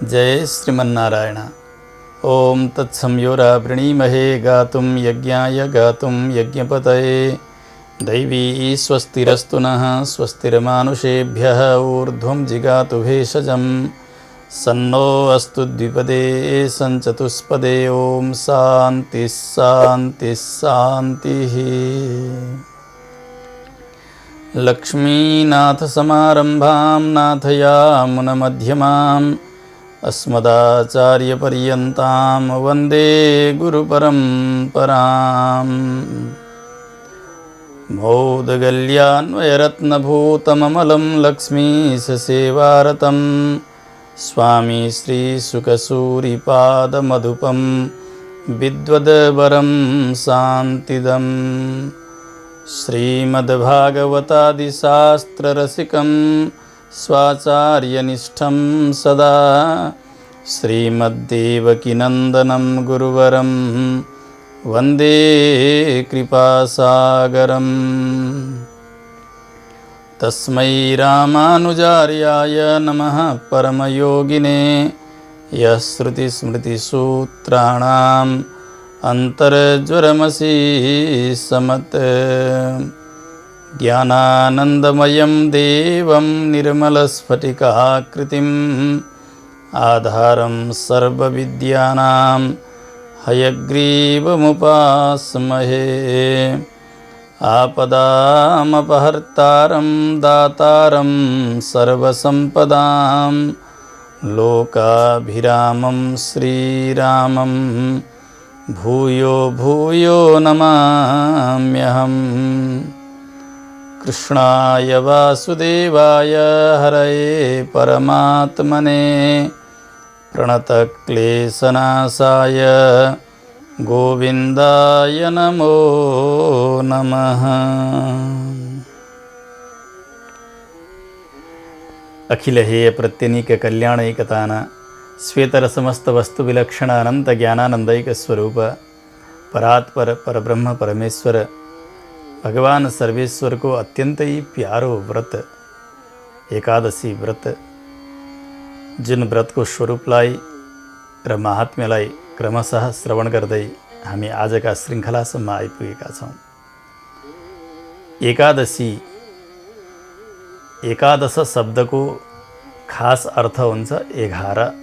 जय श्रीमन्नारायण। ओं तत्संयोरा वृणीमहे गातुं यज्ञाय गातुं यज्ञपतये। दैवी स्वस्तिरस्तु नः स्वस्तिर्मानुषेभ्यः ऊर्ध्वं जिगातु भेषजं। सन्नो अस्तु द्विपदे सञ्चतुष्पदे। ओं शान्तिः शान्तिः शान्तिः। लक्ष्मीनाथसमारम्भां नाथयामुनमध्यमाम् अस्मदाचार्यपर्यन्तां वन्दे गुरुपरम्पराम्। मौदगल्यान्वयरत्नभूतममलं लक्ष्मीससेवारतं स्वामी श्रीसुखसूरिपादमधुपं विद्वद्वरं शान्तिदम्। श्रीमद्भागवतादिशास्त्ररसिकं स्वाचार्यनिष्ठं सदा श्रीमद्देवकीनन्दनं गुरुवरं वन्दे कृपासागरम्। तस्मै रामानुजार्याय नमः परमयोगिने यः श्रुतिस्मृतिसूत्राणाम् अन्तर्ज्वरमसि समत्। ज्ञानानन्दमयं देवं निर्मलस्फटिकाकृतिम् आधारं सर्वविद्यानां हयग्रीवमुपास्महे। आपदामपहर्तारं दातारं सर्वसम्पदां लोकाभिरामं श्रीरामं भूयो भूयो नमाम्यहम्। कृष्णाय वासुदेवाय हरये परमात्मने प्रणतक्लेशनाशाय गोविन्दाय नमो नमः। अखिल हेय प्रत्यनीक कल्याणैकतान श्वेतर समस्त वस्तु विलक्षण अनंत ज्ञानानंदैक स्वरूप परात्पर परब्रह्म परमेश्वर भगवान सर्वेश्वर को अत्यंत ही प्यारो व्रत एकादशी व्रत, जुन व्रतको स्वरूपलाई र महात्म्यलाई क्रमशः श्रवण गर्दै हामी आजका श्रृङ्खलासम्म आइपुगेका छौँ। एकादशी, एकादश शब्दको खास अर्थ हुन्छ 11।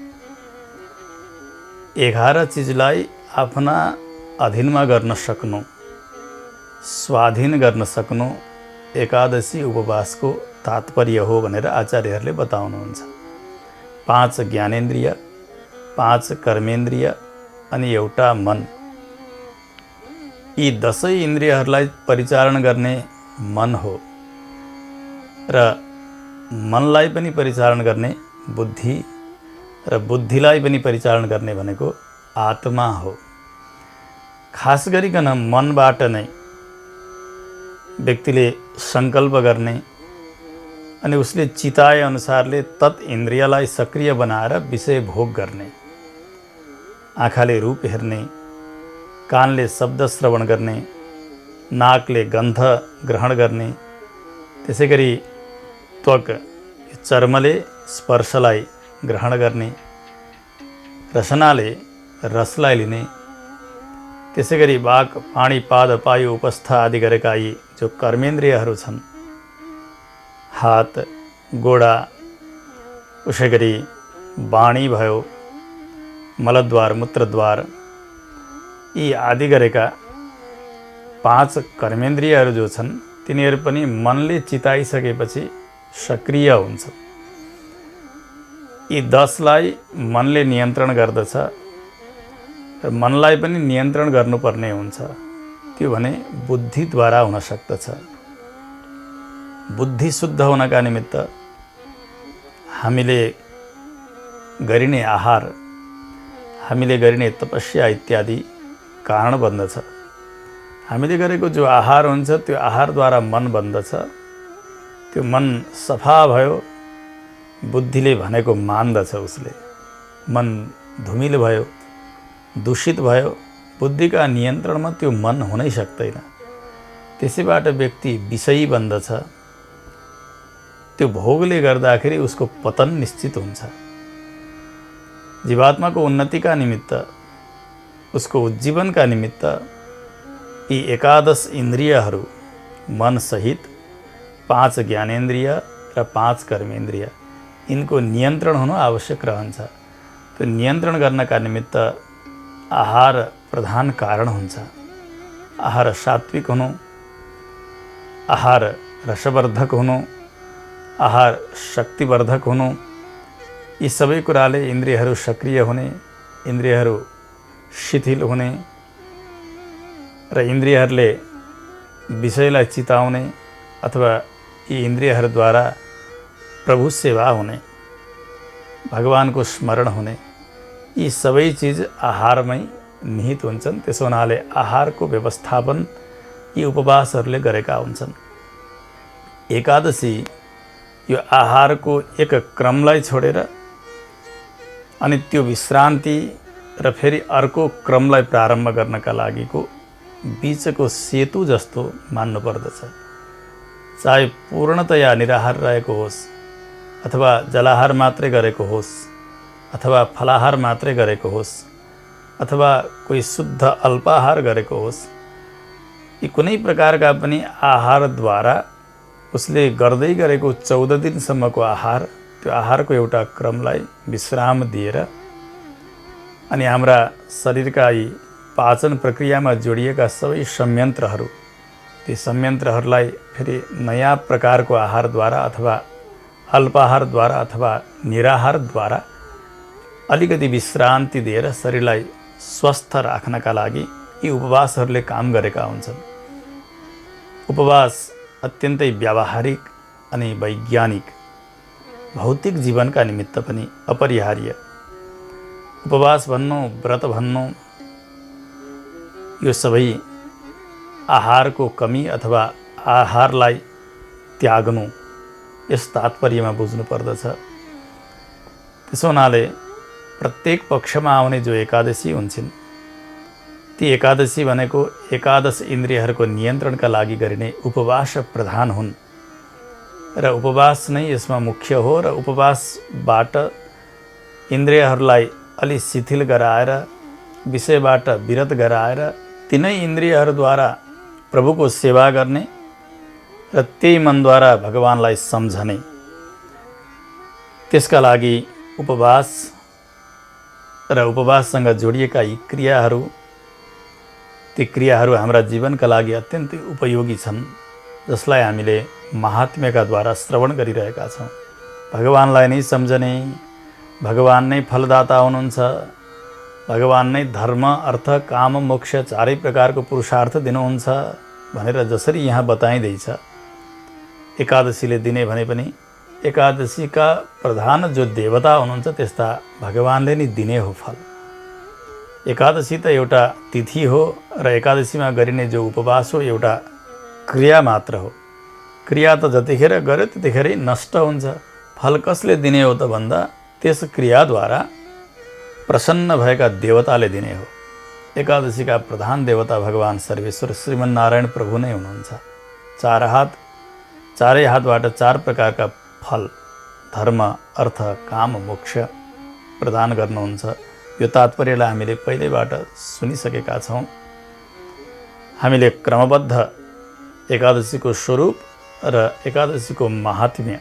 11 चिजलाई आफ्ना अधीनमा गर्न सक्नु, स्वाधीन गर्न सक्नु एकादशी उपवासको तात्पर्य हो भनेर आचार्यहरूले बताउनुहुन्छ। 5 ज्ञानेन्द्रिय, 5 कर्मेन्द्रिय अनि एउटा मन, यी 10 इन्द्रियहरूलाई परिचालन गर्ने मन हो र मनलाई पनि परिचालन गर्ने बुद्धि र बुद्धिलाई पनि परिचालन गर्ने भनेको आत्मा हो। खास गरिकन मनबाट नै व्यक्तिले संकल्प गर्ने अनि उसले चिताए अनुसारले तत् इन्द्रियलाई सक्रिय बनाएर विषय भोग गर्ने। आँखाले रूप हेर्ने, कानले शब्द श्रवण गर्ने, नाकले गन्ध ग्रहण गर्ने, त्यसैगरी त्वक चर्मले स्पर्शलाई ग्रहण गर्ने, रसनाले रसलाई लिने, त्यसैगरी वाक पाणी पाद पायु उपस्थ आदि गरेका यी जो कर्मेन्द्रियहरू छन्, हात गोडा, उसैगरी वाणी भयो, मलद्वार मूत्रद्वार, यी आदि गरेका 5 कर्मेन्द्रियहरू जो छन् तिनीहरू पनि मनले चिताइसकेपछि सक्रिय हुन्छ। यी 10लाई मनले नियन्त्रण गर्दछ र मनलाई पनि नियन्त्रण गर्नुपर्ने हुन्छ। त्यो भने बुद्धिद्वारा हुन सक्दछ। बुद्धि शुद्ध हुनका निमित्त हामीले गरिने आहार, हामीले गरिने तपस्या इत्यादि कारण बन्दछ। हामीले गरेको जो आहार हुन्छ त्यो आहारद्वारा मन बन्दछ। त्यो मन सफा भयो, बुद्धिले भनेको मान्दछ, उसले मन धुमिलो भयो, दूषित भयो, बुद्धिका नियन्त्रणमा त्यो मन हुनै सक्दैन। त्यसैबाट व्यक्ति विषयी बन्दछ। त्यो भोगले गर्दाखेरि उसको पतन निश्चित हुन्छ। जीवात्मा को उन्नति का निमित्त, उसको उज्जीवन का निमित्त यी 11 इन्द्रियहरू मन सहित 5 ज्ञानेन्द्रिय र 5 कर्मेन्द्रिय यिनको नियन्त्रण हुनु आवश्यक रहन्छ। त्यो नियन्त्रण गर्नका निमित्त आहार प्रधान कारण हुन्छ। आहार सात्विक हुनु, आहार रसवर्धक हुनु, आहार शक्तिवर्धक हुनु, यी सबै कुराले इन्द्रियहरू सक्रिय हुने, इन्द्रियहरू शिथिल हुने र इन्द्रियहरूले विषयलाई चिताउने अथवा यी इन्द्रियहरूद्वारा प्रभु सेवा हुने, भगवानको स्मरण हुने, यी सबै चिज आहारमै निहित हुन्छन्। त्यसो हुनाले आहारको व्यवस्थापन यी उपवासहरूले गरेका हुन्छन्। एकादशी यो आहारको एक क्रमलाई छोडेर अनि त्यो विश्रान्ति र फेरि अर्को क्रमलाई प्रारम्भ गर्नका लागिको बीचको सेतु जस्तो मान्नु पर्दछ। चाहे पूर्णतया निराहार रहेको होस् अथवा जलाहार मात्रै गरेको होस् अथवा फलाहार मात्रै गरेको होस् अथवा कोही शुद्ध अल्पाहार गरेको होस्, यी कुनै प्रकारका पनि आहारद्वारा उसले गर्दै गरेको 14 दिनसम्मको आहार, त्यो आहारको एउटा क्रमलाई विश्राम दिएर अनि हाम्रा शरीरका यी पाचन प्रक्रियामा जोडिएका सबै संयन्त्रहरू, ती संयन्त्रहरूलाई फेरि नयाँ प्रकारको आहारद्वारा अथवा अल्पाहारद्वारा अथवा निराहारद्वारा अलिकति विश्रान्ति दिएर शरीरलाई स्वस्थ राख्नका लागि यी उपवासहरूले काम गरेका हुन्छन्। उपवास अत्यन्तै व्यावहारिक अनि वैज्ञानिक भौतिक जीवनका निमित्त पनि अपरिहार्य। उपवास भन्नु, व्रत भन्नु, यो सबै आहारको कमी अथवा आहारलाई त्याग्नु यस तात्पर्यमा बुझ्नु पर्दछ। त्यसो हुनाले प्रत्येक पक्षमा आउने जो एकादशी हुन्छन्, ती एकादशी भनेको 11 इन्द्रियहरूको नियन्त्रणका लागि गरिने उपवास प्रधान हुन् र उपवास नै यसमा मुख्य हो र उपवासबाट इन्द्रियहरूलाई अलि शिथिल गराएर, विषयबाट विरत गराएर तिनै इन्द्रियहरूद्वारा प्रभुको सेवा गर्ने र त्यही मनद्वारा भगवानलाई सम्झने, त्यसका लागि उपवास र उपवाससँग जोडिएका यी क्रियाहरू, ती क्रियाहरू हाम्रा जीवनका लागि अत्यन्तै उपयोगी छन्, जसलाई हामीले महात्म्यका द्वारा श्रवण गरिरहेका छौँ। भगवानलाई नै सम्झने, भगवान नै फलदाता हुनुहुन्छ, भगवान नै धर्म, अर्थ, काम, मोक्ष चारै प्रकारको पुरुषार्थ दिनुहुन्छ भनेर जसरी यहाँ बताइँदैछ, एकादशीले दिने भने पनि एकादशीका प्रधान जो देवता हुनुहुन्छ त्यस्ता भगवानले नै दिने हो फल। एकादशी त एउटा तिथि हो र एकादशीमा गरिने जो उपवास हो एउटा क्रिया मात्र हो। क्रिया त जतिखेर गर्यो त्यतिखेरै नष्ट हुन्छ। फल कसले दिने हो त भन्दा त्यस क्रियाद्वारा प्रसन्न भएका देवताले दिने हो। एकादशीका प्रधान देवता भगवान सर्वेश्वर श्रीमन्नारायण प्रभु नै हुनुहुन्छ। चारै हातबाट 4 प्रकारका फल, धर्म, अर्थ, काम, मोक्ष प्रदान गर्नुहुन्छ। यो तात्पर्यलाई हामीले पहिल्यैबाट सुनिसकेका छौँ। हामीले क्रमबद्ध एकादशीको स्वरूप र एकादशीको महात्म्य,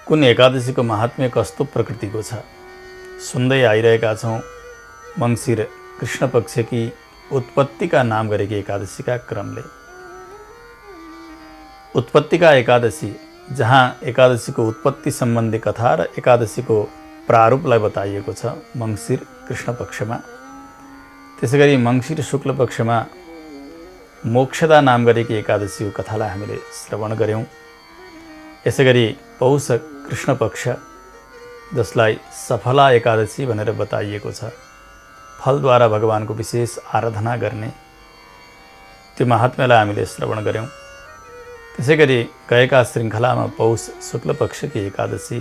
कुन एकादशीको महात्म्य कस्तो प्रकृतिको छ सुन्दै आइरहेका छौँ। मङ्सिर कृष्ण पक्षकी उत्पत्तिका नाम गरेकी एकादशीका क्रमले उत्पत्तिका एकादशी, जहाँ एकादशीको उत्पत्ति सम्बन्धी कथा र एकादशीको प्रारूपलाई बताइएको छ मङ्सिर कृष्ण पक्षमा। त्यसैगरी मङ्सिर शुक्ल पक्षमा मोक्षदा नाम गरेकी एकादशीको कथालाई हामीले श्रवण गऱ्यौँ। यसैगरी पौष कृष्ण पक्ष, जसलाई सफला एकादशी भनेर बताइएको छ, फलद्वारा भगवानको विशेष आराधना गर्ने, त्यो महात्म्यलाई हामीले श्रवण गऱ्यौँ। त्यसैगरी गएका श्रृङ्खलामा पौष शुक्ल पक्षकी एकादशी,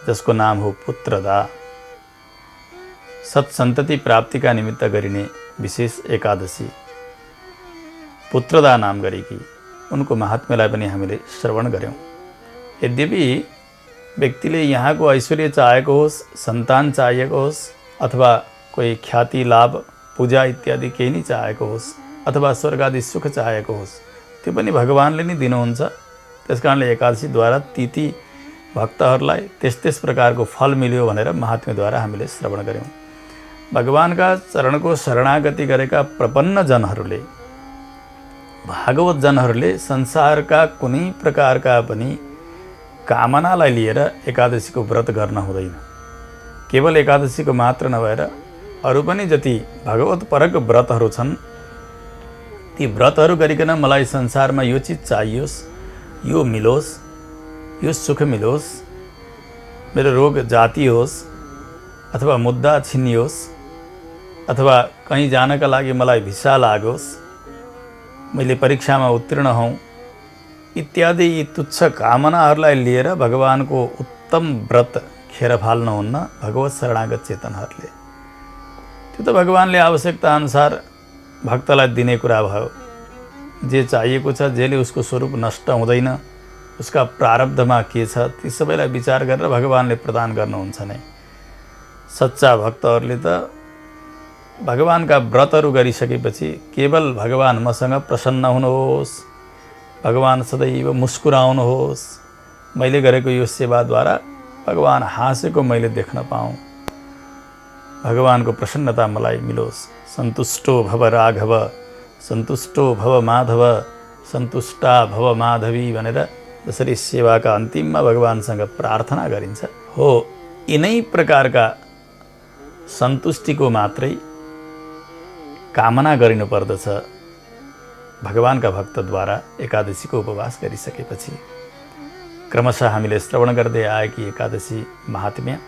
जसको नाम हो पुत्रदा, सत्सन्तति प्राप्तिका निमित्त गरिने विशेष एकादशी, पुत्रदा नाम गरेकी, उनको महात्म्यलाई पनि हामीले श्रवण गऱ्यौँ। यद्यपि व्यक्तिले यहाँको ऐश्वर्य चाहेको होस्, सन्तान चाहिएको होस्, अथवा कोही ख्याति लाभ पूजा इत्यादि केही नै चाहेको होस्, अथवा स्वर्ग आदि सुख चाहेको होस्, त्यो पनि भगवानले नै दिनुहुन्छ। त्यसकारणले एकादशीद्वारा ती भक्तहरूलाई त्यस प्रकारको फल मिल्यो भनेर महात्म्यद्वारा हामीले श्रवण गऱ्यौँ। भगवानका चरणको शरणागति गरेका प्रपन्न जनहरूले, भागवत जनहरूले संसारका कुनै प्रकारका पनि कामनालाई लिएर एकादशीको व्रत गर्न हुँदैन। केवल एकादशीको मात्र नभएर अरू पनि जति भगवत परक व्रतहरू छन्, ती व्रतहरू गरिकन मलाई संसारमा यो चिज चाहियोस्, यो मिलोस्, यो सुख मिलोस्, मेरो रोग जाती होस्, अथवा मुद्दा छिनियोस्, अथवा कहीँ जानका लागि मलाई भिसा लागोस्, मैले परीक्षामा उत्तीर्ण हौँ इत्यादि यी तुच्छ कामनाहरूलाई लिएर भगवानको उत्तम व्रत खेर फाल्नुहुन्न भगवत शरणागत चेतनहरूले। त्यो त भगवानले आवश्यकता अनुसार भक्तलाई दिने कुरा भयो। जे चाहिएको छ, जेले उसको स्वरूप नष्ट हुँदैन, उसका प्रारब्धमा के छ, ती सबैलाई विचार गरेर भगवानले प्रदान गर्नुहुन्छ नै। सच्चा भक्तहरूले त भगवानका व्रतहरू गरिसकेपछि केवल भगवान मसँग प्रसन्न हुनुहोस्, भगवान सदैव मुस्कुराउनुहोस्, मैले गरेको यो सेवाद्वारा भगवान हाँसेको मैले देख्न पाऊँ, भगवानको प्रसन्नता मलाई मिलोस्। सन्तुष्टो भव राघव, सन्तुष्टो भव माधव, सन्तुष्टा भव माधवी भनेर जसरी सेवाका अन्तिममा भगवानसँग प्रार्थना गरिन्छ हो, यिनै प्रकारका सन्तुष्टिको मात्रै कामना गरिनुपर्दछ भगवानका भक्तद्वारा एकादशीको उपवास गरिसकेपछि। क्रमशः हामीले श्रवण गर्दै आएकी एकादशी महात्म्य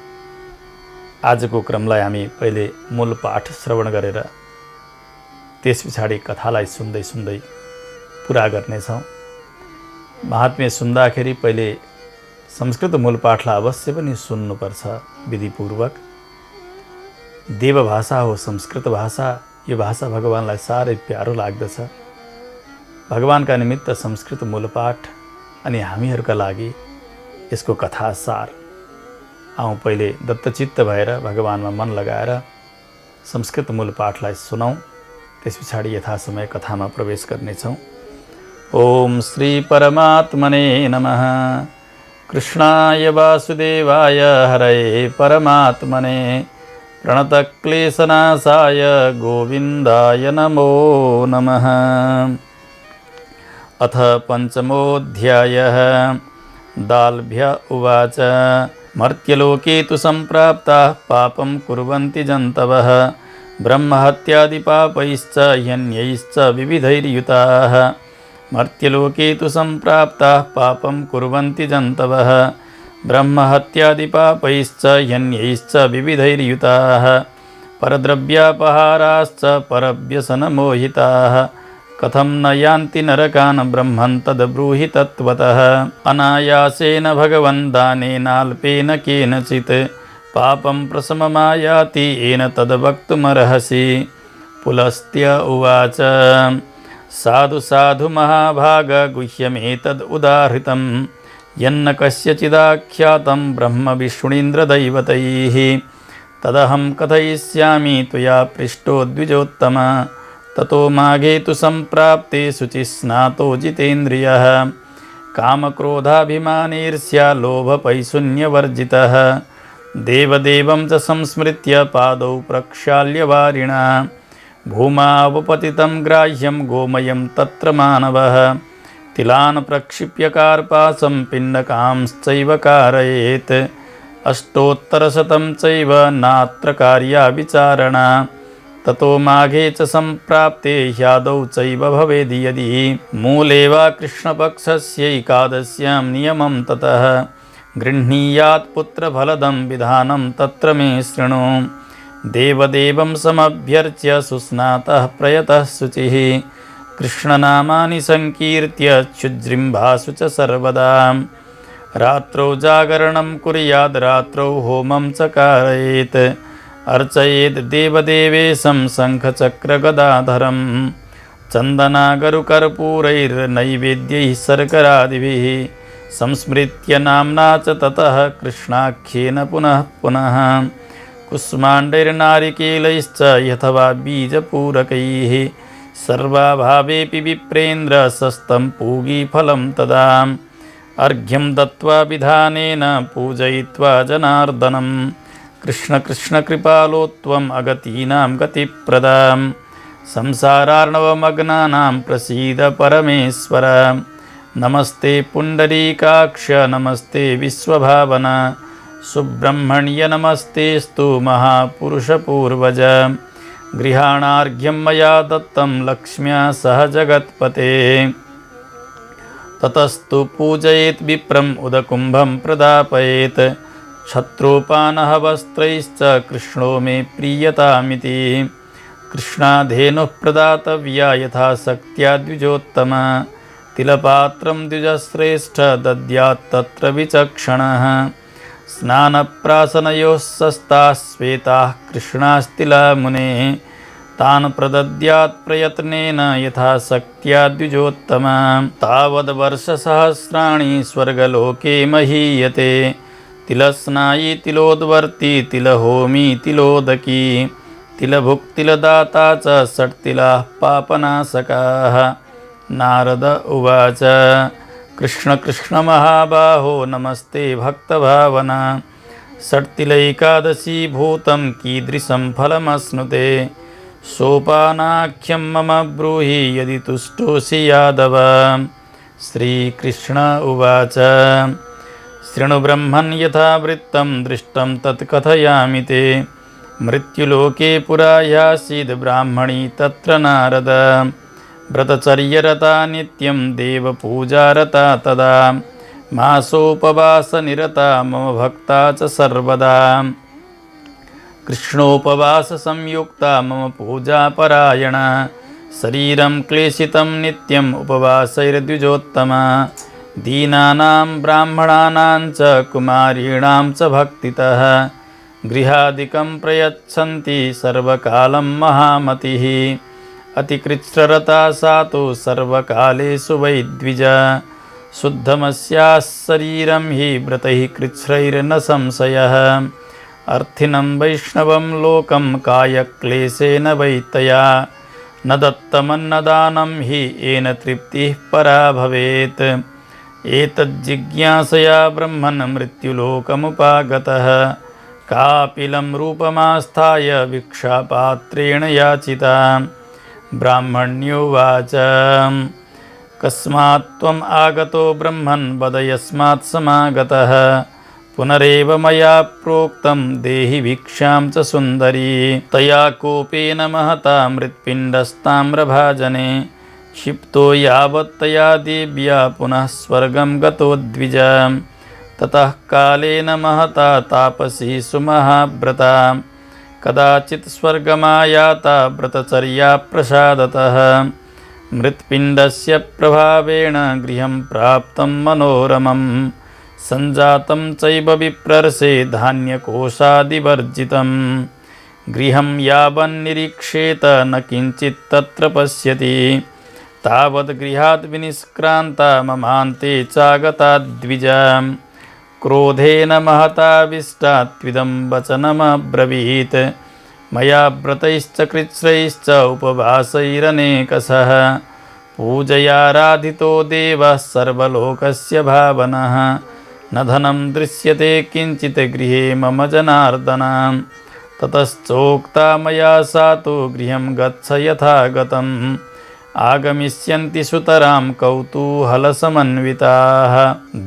आजको क्रमलाई हामी पहिले मूल पाठ श्रवण गरेर त्यस पछाडि कथालाई सुन्दै सुन्दै पुरा गर्नेछौँ। महात्म्य सुन्दाखेरि पहिले संस्कृत मूल पाठलाई अवश्य पनि सुन्नुपर्छ विधिपूर्वक। देवभाषा हो संस्कृत भाषा, यो भाषा भगवानलाई साह्रै प्यारो लाग्दछ। भगवानका निमित्त संस्कृत मूलपाठ अनि हामीहरूका लागि यसको कथा सार। आउँ पहिले दत्तचित्त भएर भगवानमा मन लगाएर संस्कृत मूलपाठलाई सुनौँ, त्यस पछाडि यथासमय कथामा प्रवेश गर्नेछौँ। ओम श्री परमात्मने नमः। कृष्णाय वासुदेवाय हरये परमात्मने प्रणतक्लेशनाशाय गोविन्दाय नमो नमः। अथ पंचमोऽध्यायः। दाल्भ्य उवाच मर्त्यलोके तु सम्प्राप्ताः पापं कुर्वन्ति जन्तवः ब्रह्महत्यादिपापैश्च ह्यन्यैश्च विविधैर्युताः। मर्त्यलोके तु सम्प्राप्ताः पापं कुर्वन्ति जन्तवः ब्रह्महत्यादिपापैश्च ह्यन्यैश्च विविधैर्युताः। परद्रव्यापहाराश्च परव्यसनमोहिताः कथं न यान्ति नरकान् ब्रह्मन् तद्ब्रूहि तत्त्वतः। अनायासेन भगवन् दानेनाल्पेन केनचित् पापं प्रशममायाति येन तद्वक्तुमर्हसि। पुलस्त्य उवाच साधु साधु महाभाग गुह्यमेतद् उदाहृतं यन्न कस्यचिदाख्यातं ब्रह्म विष्णुरीन्द्रदैवतैः तदहं कथयिष्यामि त्वया पृष्टो द्विजोत्तम। ततो माघे तु सम्प्राप्ते शुचिस्नातो जितेन्द्रियः कामक्रोधाभिमानेर्ष्या लोभपैशून्यवर्जितः देवदेवं च संस्मृत्य पादौ प्रक्षाल्य वारिणा भूमावपतितं ग्राह्यं गोमयं तत्र मानवः तिलान् प्रक्षिप्य कार्पासं पिण्डकांश्चैव कारयेत् अष्टोत्तरशतं चैव नात्र कार्या विचारणा। ततो माघे च सम्प्राप्ते ह्यादौ चैव भवेद् यदि मूले वा कृष्णपक्षस्यैकादश्यां नियमं ततः गृह्णीयात् पुत्रफलदं विधानं तत्र मे शृणु। देवदेवं समभ्यर्च्य सुस्नातः प्रयतः शुचिः कृष्णनामानि संकीर्त्य क्षुज्रिम्भासु च सर्वदा। रात्रौ जागरणं कुर्याद् रात्रौ होमं च कारयेत् अर्चयेत् देवदेवेशं शङ्खचक्रगदाधरं चन्दनागरुकर्पूरैर्नैवेद्यैः शर्करादिभिः संस्मृत्य नाम्ना च ततः कृष्णाख्येन पुनः पुनः कुष्माण्डैर्नारिकेलैश्च यथवा बीजपूरकैः सर्वाभावेऽपि विप्रेन्द्र सस्तं पूगीफलं तदा अर्घ्यं दत्त्वा विधानेन पूजयित्वा जनार्दनं कृष्ण कृष्ण कृपालो त्वम् अगतीनां गतिप्रदां संसारार्णवमग्नानां प्रसीद परमेश्वर नमस्ते पुण्डरीकाक्ष नमस्ते विश्वभावना सुब्रह्मण्य नमस्तेस्तु महापुरुषपूर्वज गृहाणार्घ्यं मया दत्तं लक्ष्म्या सह जगत्पते ततस्तु पूजयेत् विप्रम् उदकुम्भं प्रदापयेत् क्षत्रोपानः वस्त्रैश्च कृष्णो मे प्रीयतामिति कृष्णाधेनुः प्रदातव्या यथाशक्त्या द्विजोत्तम तिलपात्रं द्विजश्रेष्ठ दद्यात् तत्र विचक्षणः स्नानप्राशनयोः सस्ताः श्वेताः कृष्णास्तिला मुने तान् प्रदद्यात् प्रयत्नेन यथाशक्त्या द्विजोत्तम तावद्वर्षसहस्राणि स्वर्गलोके महीयते तिलस्नायी तिलोद्वर्ती तिलहोमी तिलोदकी तिलभुक्तिलदाता च षट्तिलाः पापनाशकाः नारद उवाच कृष्ण कृष्ण महाबाहो नमस्ते भक्तभावना षट्तिलैकादशी भूतं कीदृशं फलमश्नुते सोपानाख्यं मम ब्रूहि यदि तुष्टोऽसि यादव श्रीकृष्ण उवाच शृणु ब्रह्मन् यथा वृत्तं दृष्टं तत् कथयामि ते मृत्युलोके पुरा यासीद् ब्राह्मणी तत्र नारद व्रतचर्यरता नित्यं देवपूजारता तदा मासोपवासनिरता मम भक्ता च सर्वदा कृष्णोपवाससंयुक्ता मम पूजापरायणा शरीरं क्लेशितं नित्यम् उपवासैर्द्विजोत्तमा दीनानां ब्राह्मणानां च कुमारीणां च भक्तितः गृहादिकं प्रयच्छन्ति सर्वकालं महामतिः अतिकृच्छ्ररता सा तु सर्वकालेषु वै द्विज शुद्धमस्याः शरीरं हि व्रतैः कृच्छ्रैर्न संशयः अर्थिनं वैष्णवं लोकं कायक्लेशेन वै तया न दत्तमन्नदानं हि येन तृप्तिः परा भवेत् एतज्जिज्ञासया ब्रह्मन् मृत्युलोकमुपागतः कापिलं रूपमास्थाय भिक्षापात्रेण याचिता ब्राह्मण्योवाच कस्मात् त्वम् आगतो ब्रह्मन् वद यस्मात् समागतः पुनरेव मया प्रोक्तं देहि भिक्षां च सुन्दरी तया कोपेन महता मृत्पिण्डस्ताम्रभाजने क्षिप्तो यावत्तया देव्या पुनः स्वर्गं गतो द्विज ततः कालेन महता तापसी सुमहाव्रता कदाचित् स्वर्गमायाता व्रतचर्या प्रसादतः मृत्पिण्डस्य प्रभावेण गृहं प्राप्तं मनोरमं सञ्जातं चैव विप्रर्षे धान्यकोशादिवर्जितं गृहं यावन्निरीक्षेत न किञ्चित् तत्र पश्यति तावद् गृहात् विनिष्क्रान्ता ममान्ते चागता द्विज क्रोधेन महताविष्टा त्विदं वचनमब्रवीत् मया व्रतैश्च कृच्छ्रैश्च उपवासैरनेकशः पूजयाराधितो देवः सर्वलोकस्य भावनः न धनं दृश्यते किञ्चित् गृहे मम जनार्दन ततश्चोक्ता मया सा तु गृहं गच्छ यथा गतम् आगमिष्यन्ति सुतरां कौतूहलसमन्विताः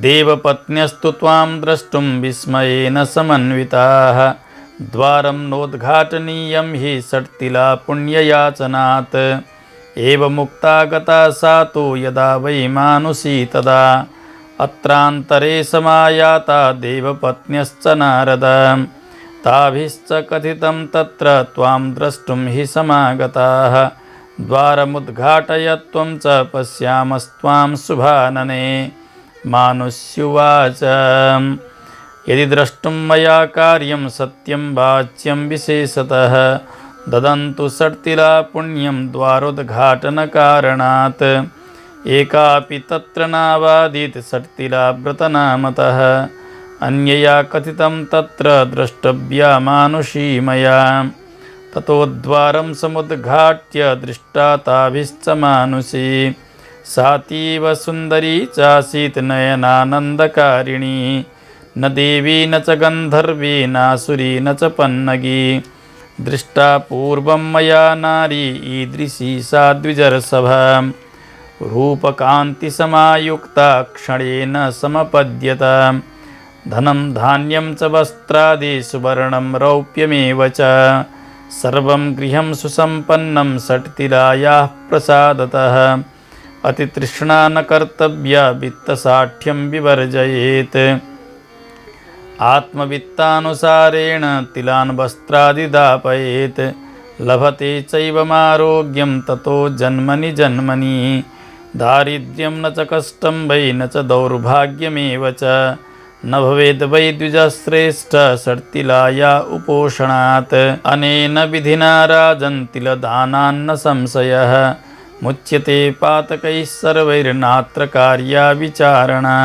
देवपत्न्यस्तु त्वां द्रष्टुं विस्मयेन समन्विताः द्वारं नोद्घाटनीयं हि षट्तिला पुण्ययाचनात् एवमुक्ता गता सा तु यदा वै मानुषी तदा अत्रान्तरे समायाता देवपत्न्यश्च नारद ताभिश्च कथितं तत्र त्वां द्रष्टुं हि समागताः द्वारमुद्घाटय त्वं च पश्यामस्त्वां शुभानने मानुष्युवाच यदि द्रष्टुं मया कार्यं सत्यं वाच्यं विशेषतः ददन्तु षट्तिला पुण्यं द्वारोद्घाटनकारणात् एकापि तत्र नावादीत् षट्तिला व्रतनामतः अन्यया कथितं तत्र द्रष्टव्या मानुषी मया ततो द्वारं समुद्घाट्य दृष्टा ताभिश्च मानुषी सातीव सुन्दरी चासीत् नयनानन्दकारिणी न देवी न च गन्धर्वी नासुरी न च पन्नगी दृष्टा पूर्वं मया नारी ईदृशी सा द्विजर्षभा रूपकान्तिसमायुक्ता क्षणेन समपद्यत धनं धान्यं च वस्त्रादि सुवर्णं रौप्यमेव च सर्वं गृहं सुसम्पन्नं षट्तिलायाः प्रसादतः अतितृष्णा न कर्तव्या वित्तसाठ्यं विवर्जयेत् आत्मवित्तानुसारेण तिलान् वस्त्रादिदापयेत् लभते चैवमारोग्यं ततो जन्मनि जन्मनि दारिद्र्यं न च कष्टं वै न च दौर्भाग्यमेव च न भवेद् वै द्विजश्रेष्ठ षट्तिलाया उपोषणात् अनेन विधिना राजन् तिलदानान्न संशयः मुच्यते पातकैः सर्वैर्नात्र कार्या विचारणा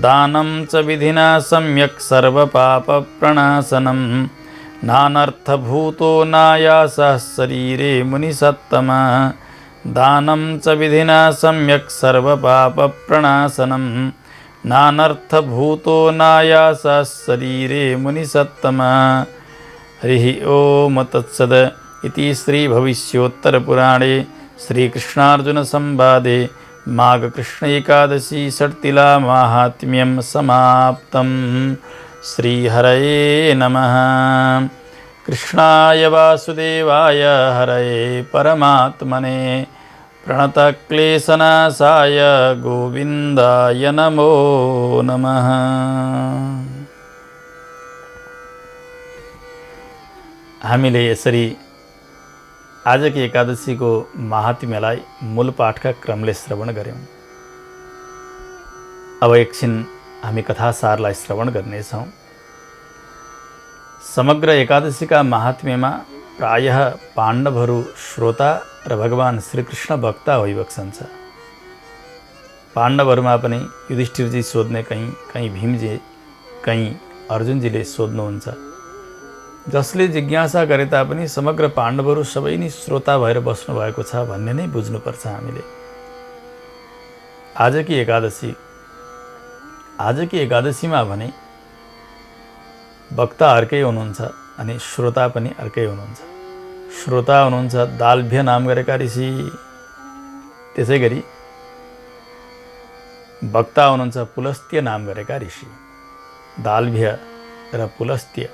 दानं च विधिना सम्यक् सर्वपापप्रणाशनं नानर्थभूतो नायासः शरीरे मुनिसत्तमा दानं च विधिना सम्यक् सर्वपापप्रणाशनं नानर्थभूतो नायासः शरीरे मुनिसत्तमा। हरिः ओम तत्सद। इति श्रीभविष्योत्तरपुराणे श्रीकृष्णार्जुनसंवादे माघकृष्ण एकादशी षट्तिला माहात्म्यं समाप्तं। श्रीहरये नमः। कृष्णाय वासुदेवाय हरये परमात्मने प्रणतक्लेशनाशाय गोविन्दाय नमो नमः। हामीले यसरी आजकी एकादशीको महात्म्यलाई मूल पाठका क्रमले श्रवण गऱ्यौँ। अब एकछिन हामी कथासारलाई श्रवण गर्नेछौँ। समग्र एकादशीका महात्म्यमा प्रायः पाण्डवहरू श्रोता र भगवान श्रीकृष्ण वक्ता भइबक्सन्छ। पाण्डवहरूमा पनि युधिष्ठिरजी सोध्ने, कहीँ भीमजी, कहीँ अर्जुनजीले सोध्नुहुन्छ। जसले जिज्ञासा गरे तापनि समग्र पाण्डवहरू सबै नै श्रोता भएर बस्नु भएको छ भन्ने नै बुझ्नुपर्छ हामीले। आजकी एकादशीमा भने वक्ता अर्कै हुनुहुन्छ अनि श्रोता पनि अर्कै हुनुहुन्छ। श्रोता हुनुहुन्छ दाल्भ्य नाम गरेका ऋषि, त्यसै गरी वक्ता हुनुहुन्छ पुलस्त्य नाम गरेका ऋषि। दाल्भ्य र पुलस्त्य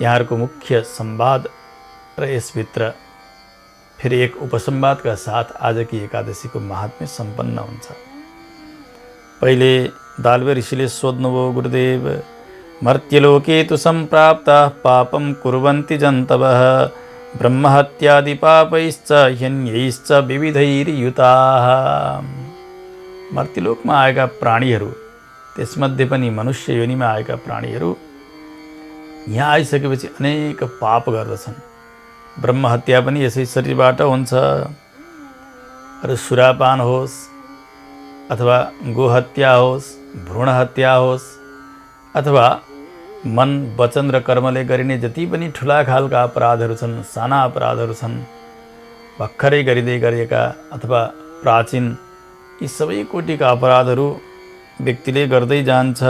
यहाँहरूको मुख्य संवाद र यसभित्र फेरि एक उपसंवादका साथ आजकी एकादशीको महात्म्य सम्पन्न हुन्छ। पहिले दाल्भ्य ऋषिले सोध्नुभयो, गुरुदेव मर्त्यलोके तु सम्प्राप्ताः पापं कुर्वन्ति जन्तवः ब्रह्महत्यादि पापैश्च ह्यन्यैश्च विविधैर्युताः। मर्त्यलोकमा आएका प्राणीहरू, त्यसमध्ये पनि मनुष्य योनिमा आएका प्राणीहरू यहाँ आइसकेपछि अनेक पाप गर्दछन्। ब्रह्महत्या पनि यसै शरीरबाट हुन्छ, र सुरापान होस् अथवा गोहत्या होस्, भ्रूण हत्या होस् अथवा मन, वचन र कर्मले गरिने जति पनि ठुला खालका अपराधहरू छन्, साना अपराधहरू छन्, भर्खरै गरिँदै गरेका अथवा प्राचीन, यी सबै कोटिका अपराधहरू व्यक्तिले गर्दै जान्छ।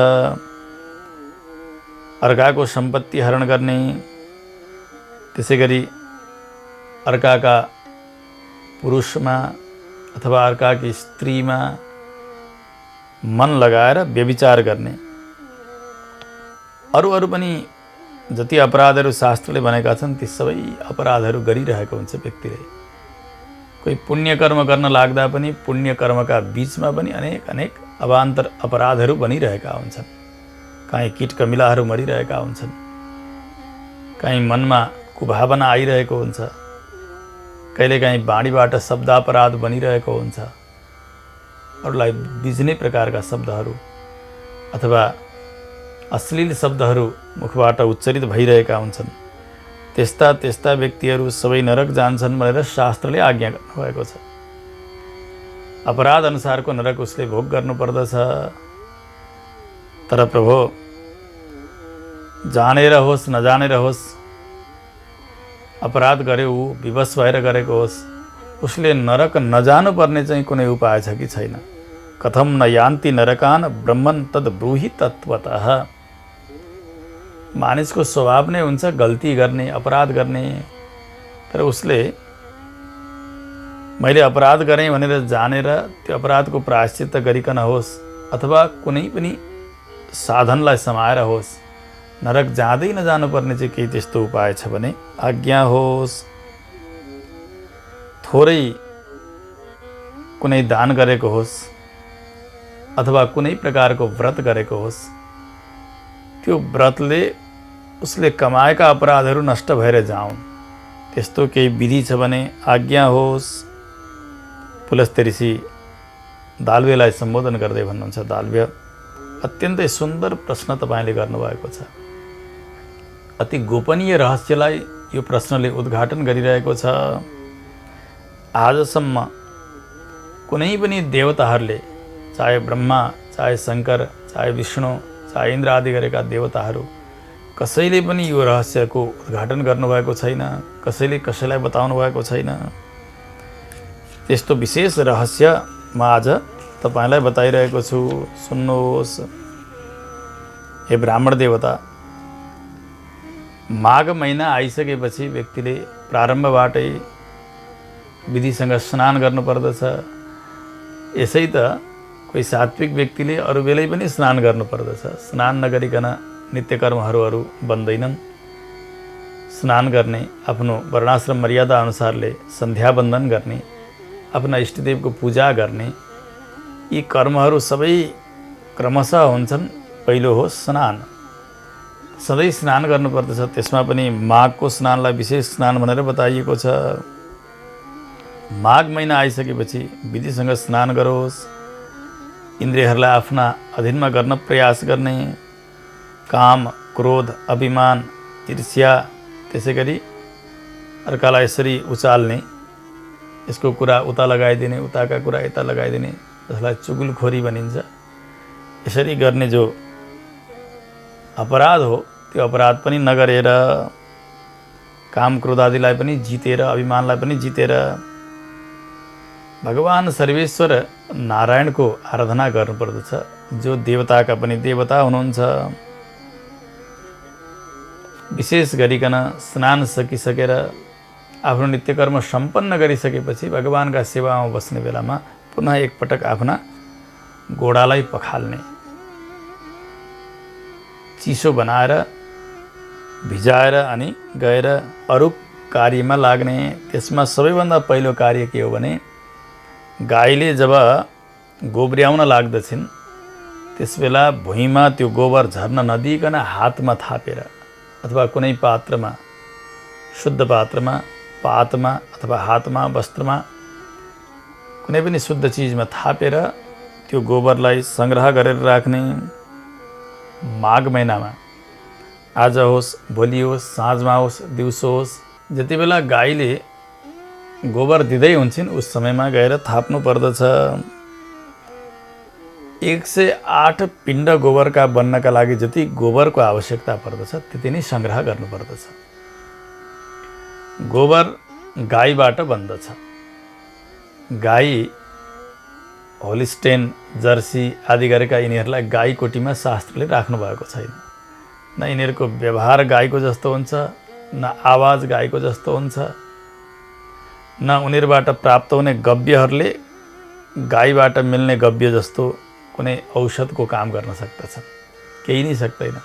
अर्काको सम्पत्ति हरण गर्ने, त्यसै गरी अर्काका पुरुषमा अथवा अर्काकी स्त्रीमा मन लगाएर व्यभिचार गर्ने, अरू पनि जति अपराधहरू शास्त्रले भनेका छन् ती सबै अपराधहरू गरिरहेको हुन्छ व्यक्तिले। कोही पुण्य कर्म गर्न लाग्दा पनि पुण्य कर्मका बीचमा पनि अनेक अवान्तर अपराधहरू बनिरहेका हुन्छन्। कहीँ कीटकमिलाहरू मरिरहेका हुन्छन्, कहीँ मनमा कुभावना आइरहेको हुन्छ, कहिलेकाहीँ बाणीबाट शब्दापराध बनिरहेको हुन्छ, अरूलाई बिज्ने प्रकारका शब्दहरू अथवा अश्लील शब्दहरू मुखबाट उच्चारित भइरहेका हुन्छन्। त्यस्ता व्यक्तिहरू सबै नरक जान्छन् भनेर शास्त्रले आज्ञा गर्नुभएको छ। अपराध अनुसारको नरक उसले भोग गर्नुपर्दछ। तर प्रभु, जानेर होस् नजानेर होस्, अपराध गर्यो ऊ विवश भएर गरेको होस्, उसले नरक नजानुपर्ने चाहिँ कुनै उपाय छ कि छैन? कथम न यान्ति नरकान ब्रह्मन तद ब्रूहि तत्वतः। मानिसको स्वभाव नै हुन्छ गल्ती गर्ने, अपराध गर्ने। तर उसले मैले अपराध गरेँ भनेर जानेर त्यो अपराधको प्रायश्चित्त गरिकन होस् अथवा कुनै पनि साधनलाई समाएर होस्, नरक जाँदै नजानुपर्ने चाहिँ केही त्यस्तो उपाय छ भने आज्ञा होस्। थोरै कुनै दान गरेको होस् अथवा कुनै प्रकारको व्रत गरेको होस्, त्यो व्रतले उसले कमाएका अपराधहरू नष्ट भएर जाउन्, त्यस्तो केही विधि छ भने आज्ञा होस्। पुलस्त्य ऋषि दाल्वेलाई सम्बोधन गर्दै भन्नुहुन्छ, दाल्व्य, अत्यन्तै सुन्दर प्रश्न तपाईँले गर्नुभएको छ। अति गोपनीय रहस्यलाई यो प्रश्नले उद्घाटन गरिरहेको छ। आजसम्म कुनै पनि देवताहरूले, चाहे ब्रह्मा, चाहे शङ्कर, चाहे विष्णु, चाहे इन्द्र आदि गरेका देवताहरू कसैले पनि यो रहस्यको उद्घाटन गर्नुभएको छैन, कसैले कसैलाई बताउनु भएको छैन। त्यस्तो विशेष रहस्य म आज तपाईँलाई बताइरहेको छु, सुन्नुहोस्। हे ब्राह्मण देवता, माघ महिना आइसकेपछि व्यक्तिले प्रारम्भबाटै विधिसँग स्नान गर्नुपर्दछ। यसै त कोही सात्विक व्यक्तिले अरू बेलै पनि स्नान गर्नुपर्दछ। स्नान नगरिकन नित्यकर्महरू बन्दैनन्। स्नान गर्ने, आफ्नो वर्णाश्रम मर्यादा अनुसारले सन्ध्यावन्दन गर्ने, आफ्ना इष्टदेवको पूजा गर्ने, यी कर्महरू सबै क्रमशः हुन्छन्। पहिलो हो स्नान। सधैँ स्नान गर्नुपर्दछ। त्यसमा पनि माघको स्नानलाई विशेष स्नान भनेर बताइएको छ। माघ महिना आइसकेपछि विधिसँग स्नान गरोस्। इन्द्रियहरूलाई आफ्ना अधीनमा गर्न प्रयास गर्ने, काम, क्रोध, अभिमान, ईर्ष्या, त्यसै गरी अर्कालाई यसरी उचाल्ने, यसको कुरा उता लगाइदिने, उताका कुरा यता लगाइदिने, जसलाई चुगुलखोरी भनिन्छ, यसरी गर्ने जो अपराध हो त्यो अपराध पनि नगरेर, काम क्रोध आदिलाई पनि जितेर, अभिमानलाई पनि जितेर भगवान सर्वेश्वर नारायणको आराधना गर्नुपर्दछ, जो देवताका पनि देवता हुनुहुन्छ। विशेष गरिकन स्नान सकिसकेर आफ्नो नित्यकर्म सम्पन्न गरिसकेपछि भगवानका सेवामा बस्ने बेलामा पुनः एकपटक आफ्ना गोडालाई पखाल्ने, चिसो बनाएर भिजाएर अनि गएर अरू कार्यमा लाग्ने। त्यसमा सबैभन्दा पहिलो कार्य के हो भने गाईले जब गोब्र्याउन लाग्दछिन् त्यसबेला भुइँमा त्यो गोबर झर्न नदिइकन हातमा थापेर अथवा कुनै पात्रमा, शुद्ध पात्रमा, पातमा अथवा हातमा, वस्त्रमा, कुनै पनि शुद्ध चिजमा थापेर त्यो गोबरलाई सङ्ग्रह गरेर राख्ने। माघ महिनामा आज होस्, भोलि होस्, साँझमा होस्, दिउँसो होस्, जति बेला गाईले गोबर दिँदै हुन्छन् उस समयमा गएर थाप्नु पर्दछ। 108 पिण्ड गोबरका बन्नका लागि जति गोबरको आवश्यकता पर्दछ त्यति नै सङ्ग्रह गर्नुपर्दछ। गोबर गाईबाट बन्दछ। गाई होलिस्टेन, जर्सी आदि गरेका यिनीहरूलाई गाई कोटीमा शास्त्रले राख्नु भएको छैन। न यिनीहरूको व्यवहार गाईको जस्तो हुन्छ, न आवाज गाईको जस्तो हुन्छ, न उनीहरूबाट प्राप्त हुने गव्यहरूले गाईबाट मिल्ने गव्य जस्तो कुनै औषधको काम गर्न सक्दछ, केही नै सक्दैन।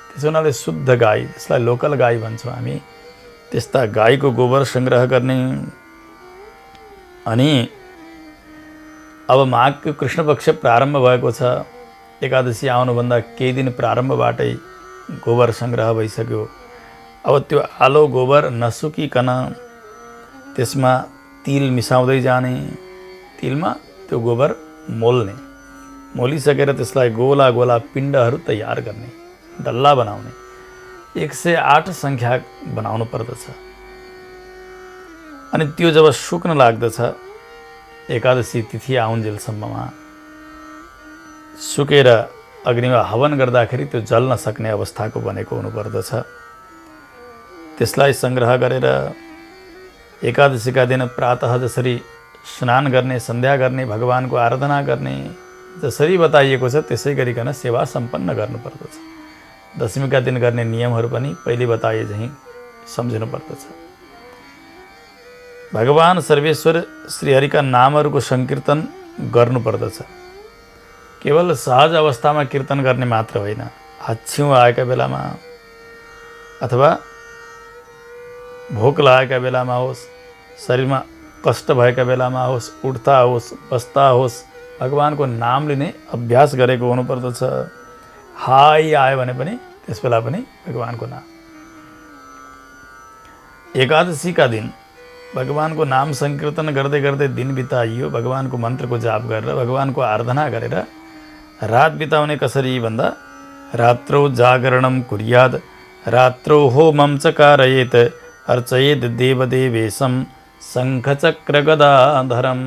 त्यसो हुनाले शुद्ध गाई, जसलाई लोकल गाई भन्छौँ हामी, त्यस्ता गाईको गोबर सङ्ग्रह गर्ने। अनि अब माघको कृष्णपक्ष प्रारम्भ भएको छ। एकादशी आउनुभन्दा केही दिन प्रारम्भबाटै गोबर सङ्ग्रह भइसक्यो। अब त्यो आलो गोबर नसुकिकन त्यसमा तिल मिसाउँदै जाने, तिलमा त्यो गोबर मोल्ने, मोलिसकेर त्यसलाई गोला गोला पिण्डहरू तयार गर्ने, डल्ला बनाउने। 108 सङ्ख्या बनाउनु पर्दछ। अनि त्यो जब सुक्न लाग्दछ एकादशी तिथि आउन्जेलसम्ममा सुकेर अग्निमा हवन गर्दाखेरि त्यो जल्न सक्ने अवस्थाको बनेको हुनुपर्दछ। त्यसलाई सङ्ग्रह गरेर एकादशीका दिन प्रातः जसरी स्नान गर्ने, सन्ध्या गर्ने, भगवानको आराधना गर्ने जसरी बताइएको छ त्यसै गरिकन सेवा सम्पन्न गर्नुपर्दछ। दशमीका दिन गर्ने नियमहरू पनि पहिले बताए झैँ सम्झिनुपर्दछ। भगवान सर्वेश्वर श्रीहरिका नामहरूको सङ्कीर्तन गर्नुपर्दछ। केवल सहज अवस्थामा कीर्तन गर्ने मात्र होइन, हाच्छिउँ आएका बेलामा अथवा भोक लागेका बेलामा होस्, शरीरमा कष्ट भएका बेलामा होस्, उठ्दा होस्, बस्दा होस्, भगवानको नाम लिने अभ्यास गरेको हुनुपर्दछ। हाई आयो भने पनि त्यस बेला पनि भगवानको नाम। एकादशीका दिन भगवानको नाम सङ्कीर्तन गर्दै गर्दै दिन बिताइयो, भगवानको मन्त्रको जाप गरेर, भगवानको आराधना गरेर रात बिताउने कसरी भन्दा रात्रौ जागरणं कुर्यात् रात्रौ होमं च कारयेत् अर्चयेत् देवदेवेशं शङ्खचक्रगदाधरम्।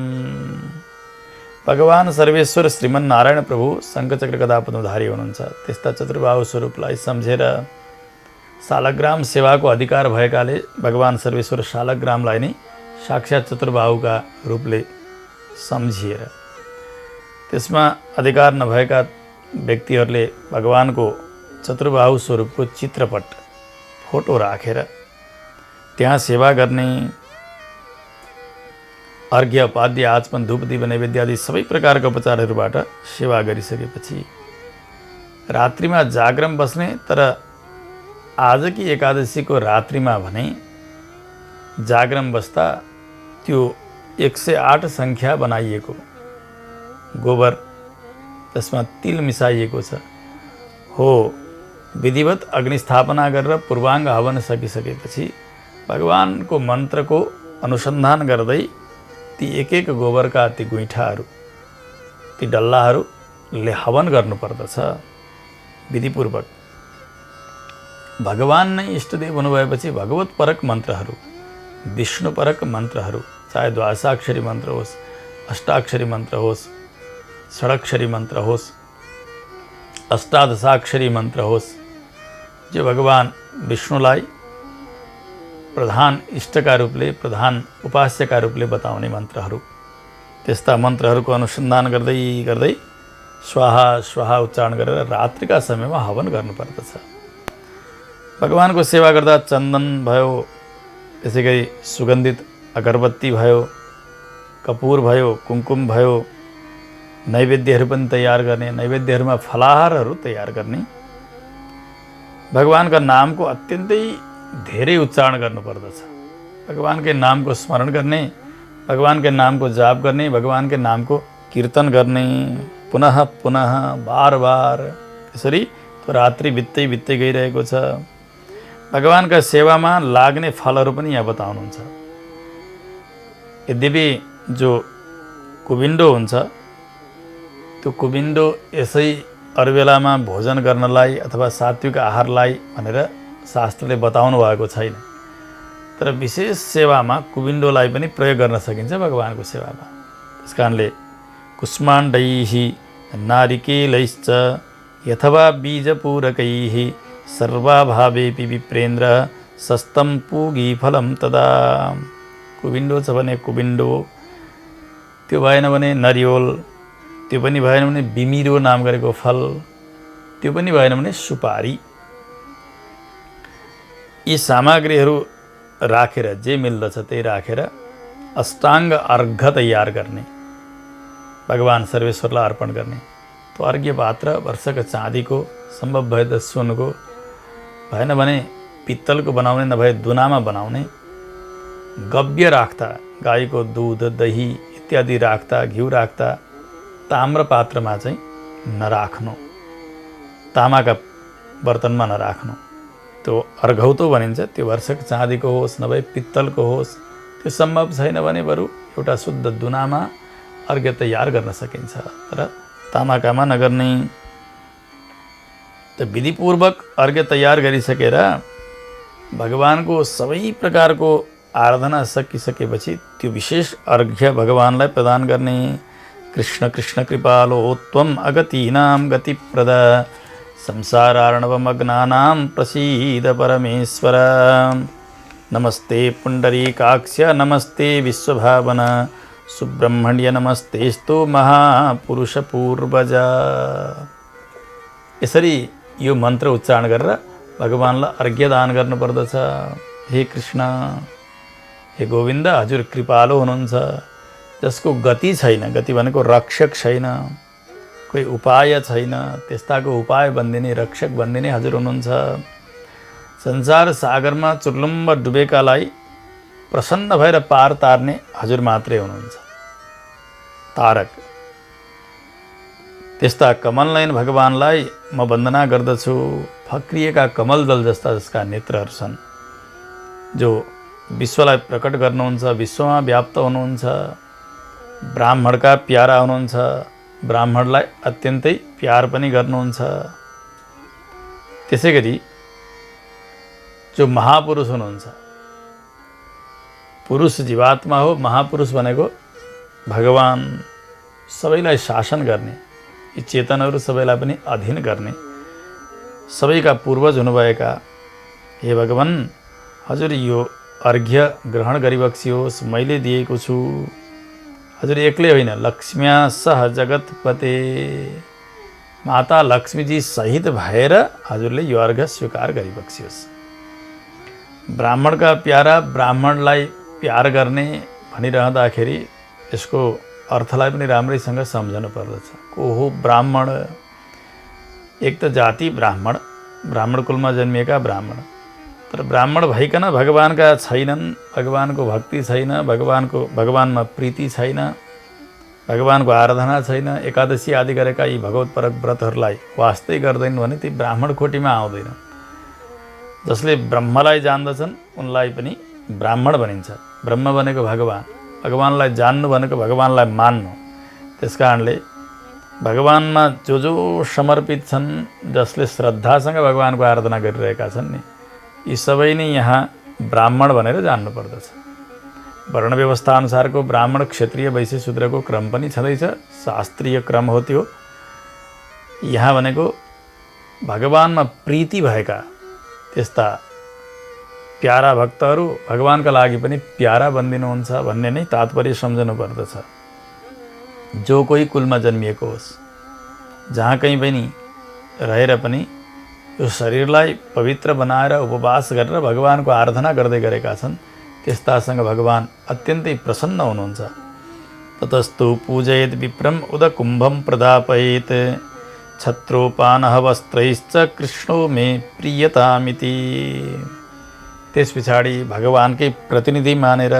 भगवान सर्वेश्वर श्रीमन्नारायण प्रभु शङ्खचक्र गदा पद्मधारी हुनुहुन्छ। त्यस्ता चतुर्बाहु स्वरूपलाई सम्झेर शालग्राम सेवाको अधिकार भएकाले भगवान सर्वेश्वर शालग्रामलाई नै साक्षात् चतुर्बाहुका रूपले सम्झिएर त्यसमा अधिकार नभएका व्यक्तिहरूले भगवानको चतुर्बाहु स्वरूपको चित्रपट फोटो राखेर त्यहाँ सेवा गर्ने, अर्घ्य पाद्य आचमन धूप दीप नैवेद्य आदि सबै प्रकारका उपचारहरूबाट सेवा गरिसकेपछि रात्रिमा जागरण बस्ने। तर आजकी एकादशीको रात्रिमा भने जागरण बस्दा त्यो 108 सङ्ख्या बनाइएको गोबर त्यसमा तिल मिसाइएको छ हो विधिवत अग्निस्थापना गरेर पूर्वाङ्ग हवन सकिसकेपछि भगवानको मन्त्रको अनुसन्धान गर्दै ती एक एक गोबरका ती गुइठाहरू, ती डल्लाहरूले हवन गर्नुपर्दछ विधिपूर्वक। भगवान नै इष्टदेव हुनुभएपछि भगवतपरक मन्त्रहरू, विष्णुपरक मन्त्रहरू, चाहे द्वादशाक्षरी मन्त्र होस्, अष्टाक्षरी मन्त्र होस्, षडक्षरी मन्त्र होस्, अष्टादशाक्षरी मन्त्र होस्, जो भगवान विष्णुलाई प्रधान इष्टका रूपले, प्रधान उपास्यका रूपले बताउने मन्त्रहरू, त्यस्ता मन्त्रहरूको अनुसन्धान गर्दै गर्दै स्वाहा स्वाहा उच्चारण गरेर रात्रिका समयमा हवन गर्नुपर्दछ। भगवानको सेवा गर्दा चन्दन भयो, त्यसै गरी सुगन्धित अगरबत्ती भयो, कपुर भयो, कुमकुम भयो, नैवेद्यहरू पनि तयार गर्ने, नैवेद्यहरूमा फलाहारहरू तयार गर्ने, भगवानका नामको अत्यन्तै धेरै उच्चारण गर्नुपर्दछ। भगवानकै नामको स्मरण गर्ने, भगवानकै नामको जाप गर्ने, भगवानकै नामको कीर्तन गर्ने, पुनः पुनः बार बार त्यसरी त्यो रात्रि बित्दै बित्दै गइरहेको छ। भगवानका सेवामा लाग्ने फलहरू पनि यहाँ बताउनुहुन्छ। यद्यपि जो कुबिन्डो हुन्छ त्यो कुबिन्डो यसै अरू बेलामा भोजन गर्नलाई अथवा सात्विक आहारलाई भनेर शास्त्रले बताउनु भएको छैन। तर विशेष सेवामा कुबिन्डोलाई पनि प्रयोग गर्न सकिन्छ भगवानको सेवामा। त्यस कारणले कुष्माण्डैः नारिकेलैश्च यथवा बीजपूरकैः सर्वाभावेपि विप्रेन्द्र सस्तं पूगी फलं तदा। कुबिन्डो छ भने कुबिन्डो, त्यो भएन भने नरिवल, त्यो पनि भएन भने बिमिरो नाम गरेको फल, त्यो पनि भएन भने सुपारी, यी सामग्रीहरू राखेर जे मिल्दछ त्यही राखेर अष्टाङ्ग अर्घ तयार गर्ने, भगवान सर्वेश्वरलाई अर्पण गर्ने। त्यो अर्घ्य पात्र वर्षका चाँदीको, सम्भव भए त सुनको, भएन भने पित्तलको बनाउने, नभए दुनामा बनाउने, गव्य राख्दा गाईको दुध दही इत्यादि राख्दा, घिउ राख्दा ताम्र पात्रमा चाहिँ नराख्नु, तामाका बर्तनमा नराख्नु। त्यो अर्घौतो भनिन्छ। त्यो वर्षक चाँदीको होस् नभए पित्तलको होस्, त्यो सम्भव छैन भने बरु एउटा शुद्ध दुनामा अर्घ्य तयार गर्न सकिन्छ, तर तामाकामा नगर्ने। त विधिपूर्वक अर्घ्य तयार गरिसकेर भगवानको सबै प्रकारको आराधना सकिसकेपछि त्यो विशेष अर्घ्य भगवानलाई प्रदान गर्ने। कृष्ण कृष्ण कृपालो त्वम अगतीनां गतिप्रद संसारार्णवमग्नानां प्रसीद परमेश्वर। नमस्ते पुण्डरीकाक्ष नमस्ते विश्वभावन सुब्रह्मण्य नमस्तेस्तु महापुरुष पूर्वज। यसरी यो मन्त्र उच्चारण गरेर भगवानलाई अर्घ्य दान गर्नुपर्दछ। हे कृष्ण, हे गोविन्द, हजुर कृपालु हुनुहुन्छ, जसको गति छैन, गति भनेको रक्षक छैन, कोही उपाय छैन, त्यस्ताको उपाय बनिदिने रक्षक बनिदिने हजुर हुनुहुन्छ। संसार सागरमा चुर्लुम्ब डुबेकालाई प्रसन्न भएर पार तार्ने हजुर मात्रै हुनुहुन्छ तारक। त्यस्ता कमलनयन भगवानलाई म वन्दना गर्दछु। फक्रिएका कमल दल जस्ता जसका नेत्रहरू छन्, जो विश्वलाई प्रकट गर्नुहुन्छ, विश्वमा व्याप्त हुनुहुन्छ, ब्राह्मणका प्यारा हुनुहुन्छ, ब्राह्मणलाई अत्यन्तै प्यार पनि गर्नुहुन्छ। त्यसै गरी जो महापुरुष हुनुहुन्छ, पुरुष जीवात्मा हो, महापुरुष भनेको भगवान, सबैलाई शासन गर्ने, यी चेतनहरू सबैलाई पनि अधीन गर्ने, सबैका पूर्वज हुनुभएका हे भगवान, हजुर यो अर्घ्य ग्रहण गरिबक्सियोस्। मैले दिएको छु, हजुर एक्लै होइन, लक्ष्म्या सह जगतपते, माता लक्ष्मीजी सहित भएर हजुरले यो अर्घ्य स्वीकार गरिबक्सियोस्। ब्राह्मणका प्यारा ब्राह्मणलाई प्यार गर्ने भनिरहँदाखेरि यसको अर्थलाई पनि राम्रैसँग सम्झनु पर्दछ। को हो ब्राह्मण? एक त जाति ब्राह्मण, ब्राह्मण कुलमा जन्मिएका ब्राह्मण, तर ब्राह्मण भइकन भगवानका छैनन्, भगवानको भक्ति छैन, भगवानमा प्रीति छैन, भगवानको आराधना छैन, एकादशी आदि गरेका यी भगवतपरक व्रतहरूलाई वास्तै गर्दैनन् भने ती ब्राह्मण कोटीमा आउँदैन। जसले ब्रह्मलाई जान्दछन् उनलाई पनि ब्राह्मण भनिन्छ। ब्रह्म भनेको भगवान, भगवानलाई जान्नु भनेको भगवानलाई मान्नु। त्यसकारणले भगवानमा जो जो समर्पित छन्, जसले श्रद्धासँग भगवानको आराधना गरिरहेका छन् नि, यी सबै नै यहाँ ब्राह्मण भनेर जान्नु पर्दछ। वर्ण व्यवस्था अनुसारको ब्राह्मण, क्षत्रिय, वैश्य, शूद्रको क्रम पनि छँदैछ, शास्त्रीय क्रम हो त्यो। यहाँ भनेको भगवानमा प्रीति भएका त्यस्ता प्यारा भक्तहरू भगवानका लागि पनि प्यारा बनिदिनुहुन्छ भन्ने नै तात्पर्य सम्झनु पर्दछ। जो कोही कुलमा जन्मिएको होस्, जहाँ कहीँ पनि रहेर पनि यो शरीरलाई पवित्र बनाएर उपवास गरेर भगवानको आराधना गर्दै गरेका छन्, त्यस्तासँग भगवान अत्यन्तै प्रसन्न हुनुहुन्छ। ततस्तु पूजयेत् विप्रम उदकुम्भं प्रदापयेत् छत्रोपानः वस्त्रैश्च कृष्णो मे प्रियतामिति। त्यस पछाडि भगवानकै प्रतिनिधि मानेर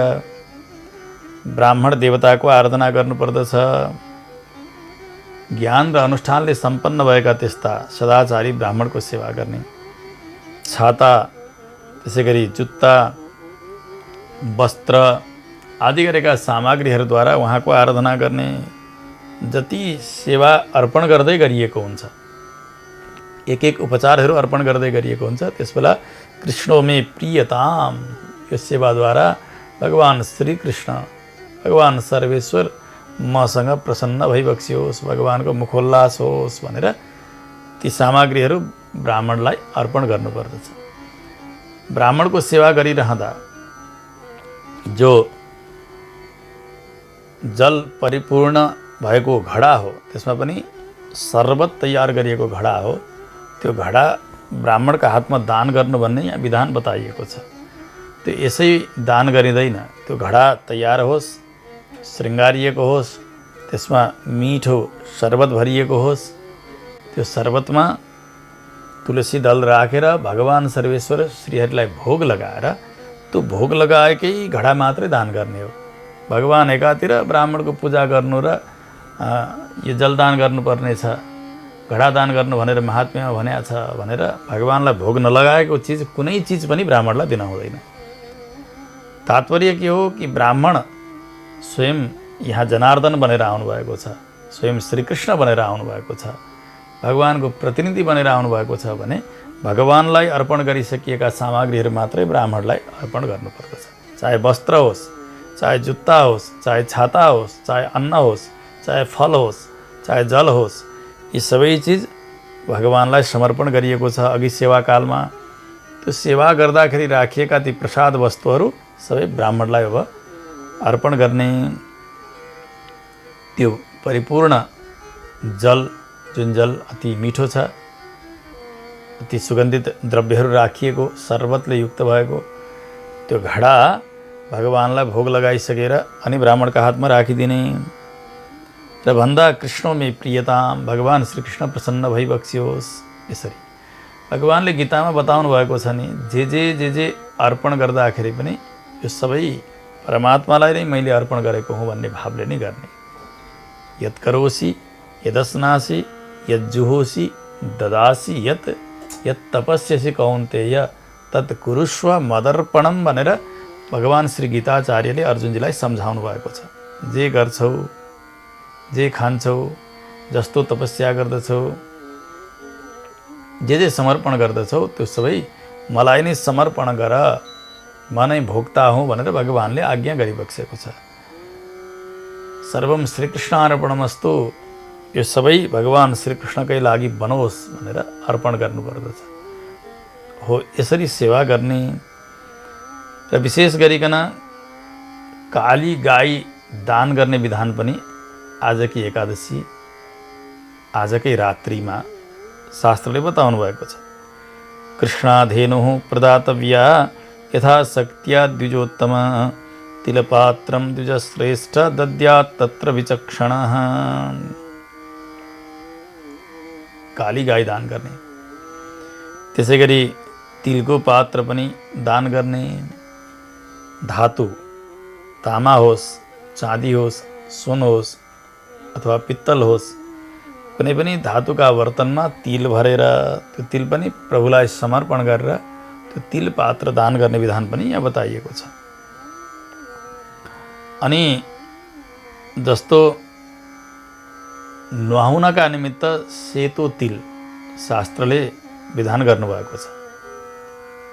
ब्राह्मण देवताको आराधना गर्नुपर्दछ। ज्ञान र अनुष्ठानले सम्पन्न भएका त्यस्ता सदाचारी ब्राह्मणको सेवा गर्ने। छाता, त्यसै गरी जुत्ता, वस्त्र आदि गरेका सामग्रीहरूद्वारा उहाँको आराधना गर्ने। जति सेवा अर्पण गर्दै गरिएको हुन्छ, एक एक उपचारहरू अर्पण गर्दै गरिएको हुन्छ, त्यसबेला कृष्णो मे प्रियताम, यो सेवाद्वारा भगवान श्रीकृष्ण, भगवान सर्वेश्वर मसँग प्रसन्न भइबक्सियोस्, भगवानको मुखोल्लास होस् भनेर ती सामग्रीहरू ब्राह्मणलाई अर्पण गर्नुपर्दछ। ब्राह्मणको सेवा गरिरहँदा जो जल परिपूर्ण भएको घडा हो, त्यसमा पनि शरबत तयार गरिएको घडा हो, त्यो घडा ब्राह्मणका हातमा दान गर्नु भन्ने यहाँ विधान बताइएको छ। त्यो यसै दान गरिँदैन, त्यो घडा तयार होस्, श्रृङ्गारिएको होस्, त्यसमा मिठो शरबत भरिएको होस्, त्यो शरबतमा तुलसी दल राखेर भगवान सर्वेश्वर श्रीहरिलाई भोग लगाएर त्यो भोग लगाएकै घडा मात्रै दान गर्ने हो। भगवान एकातिर ब्राह्मणको पूजा गर्नु र यो जलदान गर्नुपर्ने छ, घडा दान गर्नु भनेर महात्म्यमा भनेको छ भनेर भगवानलाई भोग नलगाएको चिज कुनै चिज पनि ब्राह्मणलाई दिन हुँदैन। तात्पर्य के हो कि ब्राह्मण स्वयं यहाँ जनार्दन बनेर आउनुभएको छ, स्वयं श्रीकृष्ण बनेर आउनुभएको छ, भगवानको प्रतिनिधि बनेर आउनुभएको छ भने भगवानलाई अर्पण गरिसकिएका सामग्रीहरू मात्रै ब्राह्मणलाई अर्पण गर्नुपर्दछ। चाहे वस्त्र होस्, चाहे जुत्ता होस्, चाहे छाता होस्, चाहे अन्न होस्, चाहे फल होस्, चाहे जल होस्, यी सबै चिज भगवानलाई समर्पण गरिएको छ। अघि सेवाकालमा त्यो सेवा गर्दाखेरि राखिएका ती प्रसाद वस्तुहरू सबै ब्राह्मणलाई अब अर्पण गर्ने। त्यो परिपूर्ण जल, जुन जल अति मिठो छ, अति सुगन्धित द्रव्यहरू राखिएको, शर्बतले युक्त भएको त्यो घडा भगवानलाई भोग लगाइसकेर अनि ब्राह्मणका हातमा राखिदिने र भन्दा कृष्ण मे प्रियताम, भगवान श्रीकृष्ण प्रसन्न भई बक्सियोस्। यसरी भगवानले गीतामा बताउनु भएको छ नि, जे अर्पण गर्दाखेरि पनि यो सबै परमात्मालाई नै मैले अर्पण गरेको हुँ भन्ने भावले नै गर्ने। यत् करोसि यदस्नासि यज्जुहोसि ददासि यत् तपस्यसि कौन्तेय तत् कुरुष्व मदर्पणम भनेर भगवान श्री गीताचार्यले अर्जुनजीलाई सम्झाउनु भएको छ। जे गर्छौ, जे खान्छौ, जस्तो तपस्या गर्दछौ, जे समर्पण गर्दछौ त्यो सबै मलाई नै समर्पण गर, म नै भोक्ता हुँ भनेर भगवानले आज्ञा गरिबक्सेको छ। सर्वम श्रीकृष्णार्पणमस्तु, यो सबै भगवान श्रीकृष्णकै लागि बनोस् भनेर अर्पण गर्नुपर्दछ। हो यसरी सेवा गर्ने। र विशेष गरिकन काली गाई दान गर्ने विधान पनि आजकी एकादशी, आजकै रात्रिमा शास्त्रले बताउनु भएको छ। कृष्णाधेनुः प्रदातव्या यथा शक्त्या द्विजोत्तम, तिलपात्रम द्विजश्रेष्ठ दद्यात् तत्र विचक्षणः। काली गाई दान गर्ने, त्यसै गरी तिलको पात्र पनि दान गर्ने। धातु तामा होस्, चाँदी होस्, सुन होस् अथवा पित्तल होस्, कुनै पनि धातुका बर्तनमा तिल भरेर त्यो तिल पनि प्रभुलाई समर्पण गरेर त्यो तिल पात्र दान गर्ने विधान पनि यहाँ बताइएको छ। अनि जस्तो नुहाउनका निमित्त सेतो तिल शास्त्रले विधान गर्नुभएको छ,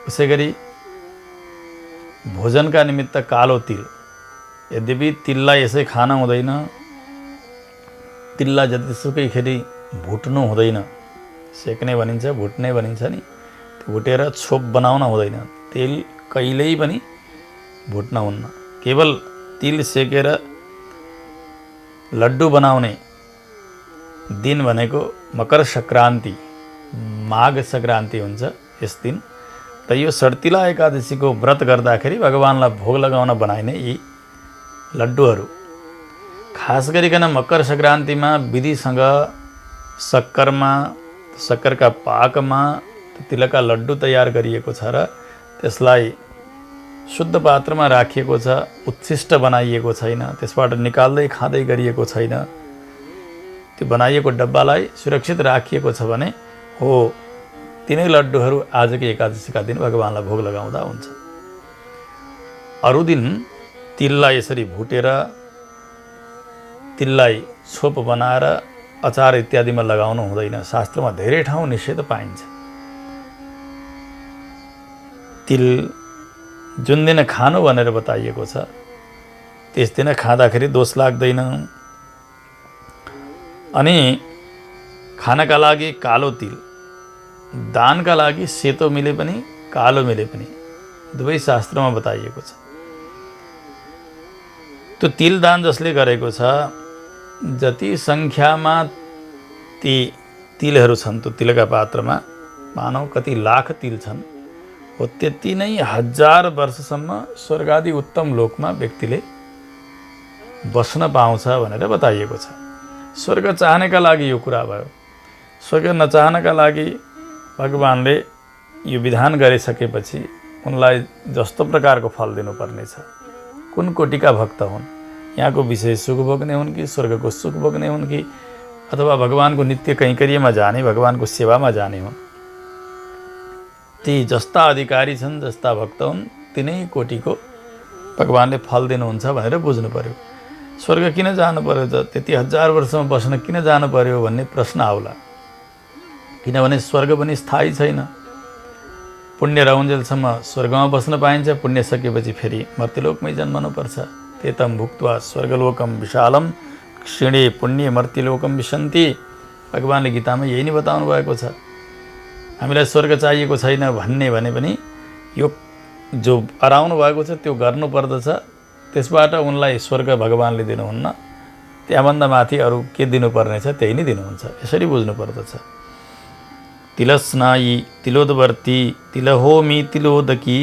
उसै गरी भोजनका निमित्त कालो तिल। यद्यपि तिललाई यसै खान हुँदैन, तिललाई जतिसुकैखेरि भुट्नु हुँदैन, सेक्ने भनिन्छ, भुट्ने भनिन्छ नि, त्यो भुटेर छोप बनाउन हुँदैन। तेल कहिल्यै पनि भुट्न हुन्न। केवल तिल सेकेर लड्डु बनाउने दिन भनेको मकर सङ्क्रान्ति, माघ सङ्क्रान्ति हुन्छ यस दिन। र यो सड्तिला एकादशीको व्रत गर्दाखेरि भगवानलाई भोग लगाउन बनाइने यी लड्डुहरू, खास गरिकन मकर सङ्क्रान्तिमा विधिसँग सक्करमा, सक्करका पाकमा तिलका लड्डु तयार गरिएको छ र त्यसलाई शुद्ध पात्रमा राखिएको छ, उच्छिष्ट बनाइएको छैन, त्यसबाट निकाल्दै खाँदै गरिएको छैन। त्यो बनाइएको डब्बालाई सुरक्षित राखिएको छ भने हो तिनै लड्डुहरू आजकै एकादशीका दिन भगवानलाई भोग लगाउँदा हुन्छ। अरू दिन तिललाई यसरी भुटेर, तिललाई छोप बनाएर अचार इत्यादिमा लगाउनु हुँदैन। शास्त्रमा धेरै ठाउँ निषेध पाइन्छ। तिल जुन दिन खानु भनेर बताइएको छ त्यस दिन खाँदाखेरि दोष लाग्दैन। अनि खानका लागि कालो तिल, दानका लागि सेतो मिले पनि कालो मिले पनि दुवै शास्त्रमा बताइएको छ। त्यो तिल दान जसले गरेको छ, जति सङ्ख्यामा ती तिलहरू छन् त्यो तिलका पात्रमा, मानौ कति लाख तिल छन्, हो त्यति नै 1000 वर्षसम्म स्वर्ग आदि उत्तम लोकमा व्यक्तिले बस्न पाउँछ भनेर बताइएको छ। स्वर्ग चाहनेका लागि यो कुरा भयो। स्वर्ग नचाहनका लागि भगवानले यो विधान गरिसकेपछि उनलाई जस्तो प्रकारको फल दिनुपर्नेछ, कुन कोटिका भक्त हुन्, यहाँको विषय सुख भोग्ने हुन् कि स्वर्गको सुख भोग्ने हुन् कि अथवा भगवानको नित्य कैङ्कर्यमा जाने, भगवानको सेवामा जाने हुन्, ती जस्ता अधिकारी छन्, जस्ता भक्त हुन्, तिनै कोटिको भगवानले फल दिनुहुन्छ भनेर बुझ्नु पर्यो। स्वर्ग किन जानु पर्यो त, त्यति 1000 वर्षमा बस्न किन जानु पर्यो भन्ने प्रश्न आउला। किनभने स्वर्ग पनि स्थायी छैन। पुण्य रहउन्जेलसम्म स्वर्गमा बस्न पाइन्छ, पुण्य सकेपछि फेरि मर्त्यलोकमै जन्मनुपर्छ। तेतम भुक्त्वा स्वर्गलोकम विशालम क्षीणे पुण्य मर्त्यलोकम विशन्ति। भगवान्ले गीतामा यही नै बताउनु भएको छ। हामीलाई स्वर्ग चाहिएको छैन भन्ने भने पनि यो जो अराउनु भएको छ त्यो गर्नुपर्दछ। त्यसबाट उनलाई स्वर्ग भगवान्ले दिनुहुन्न, त्यहाँभन्दा माथि अरू के दिनुपर्ने छ त्यही नै दिनुहुन्छ। यसरी बुझ्नुपर्दछ। तिलस्नायी तिलोदवर्ती तिलहोमी तिलोदकी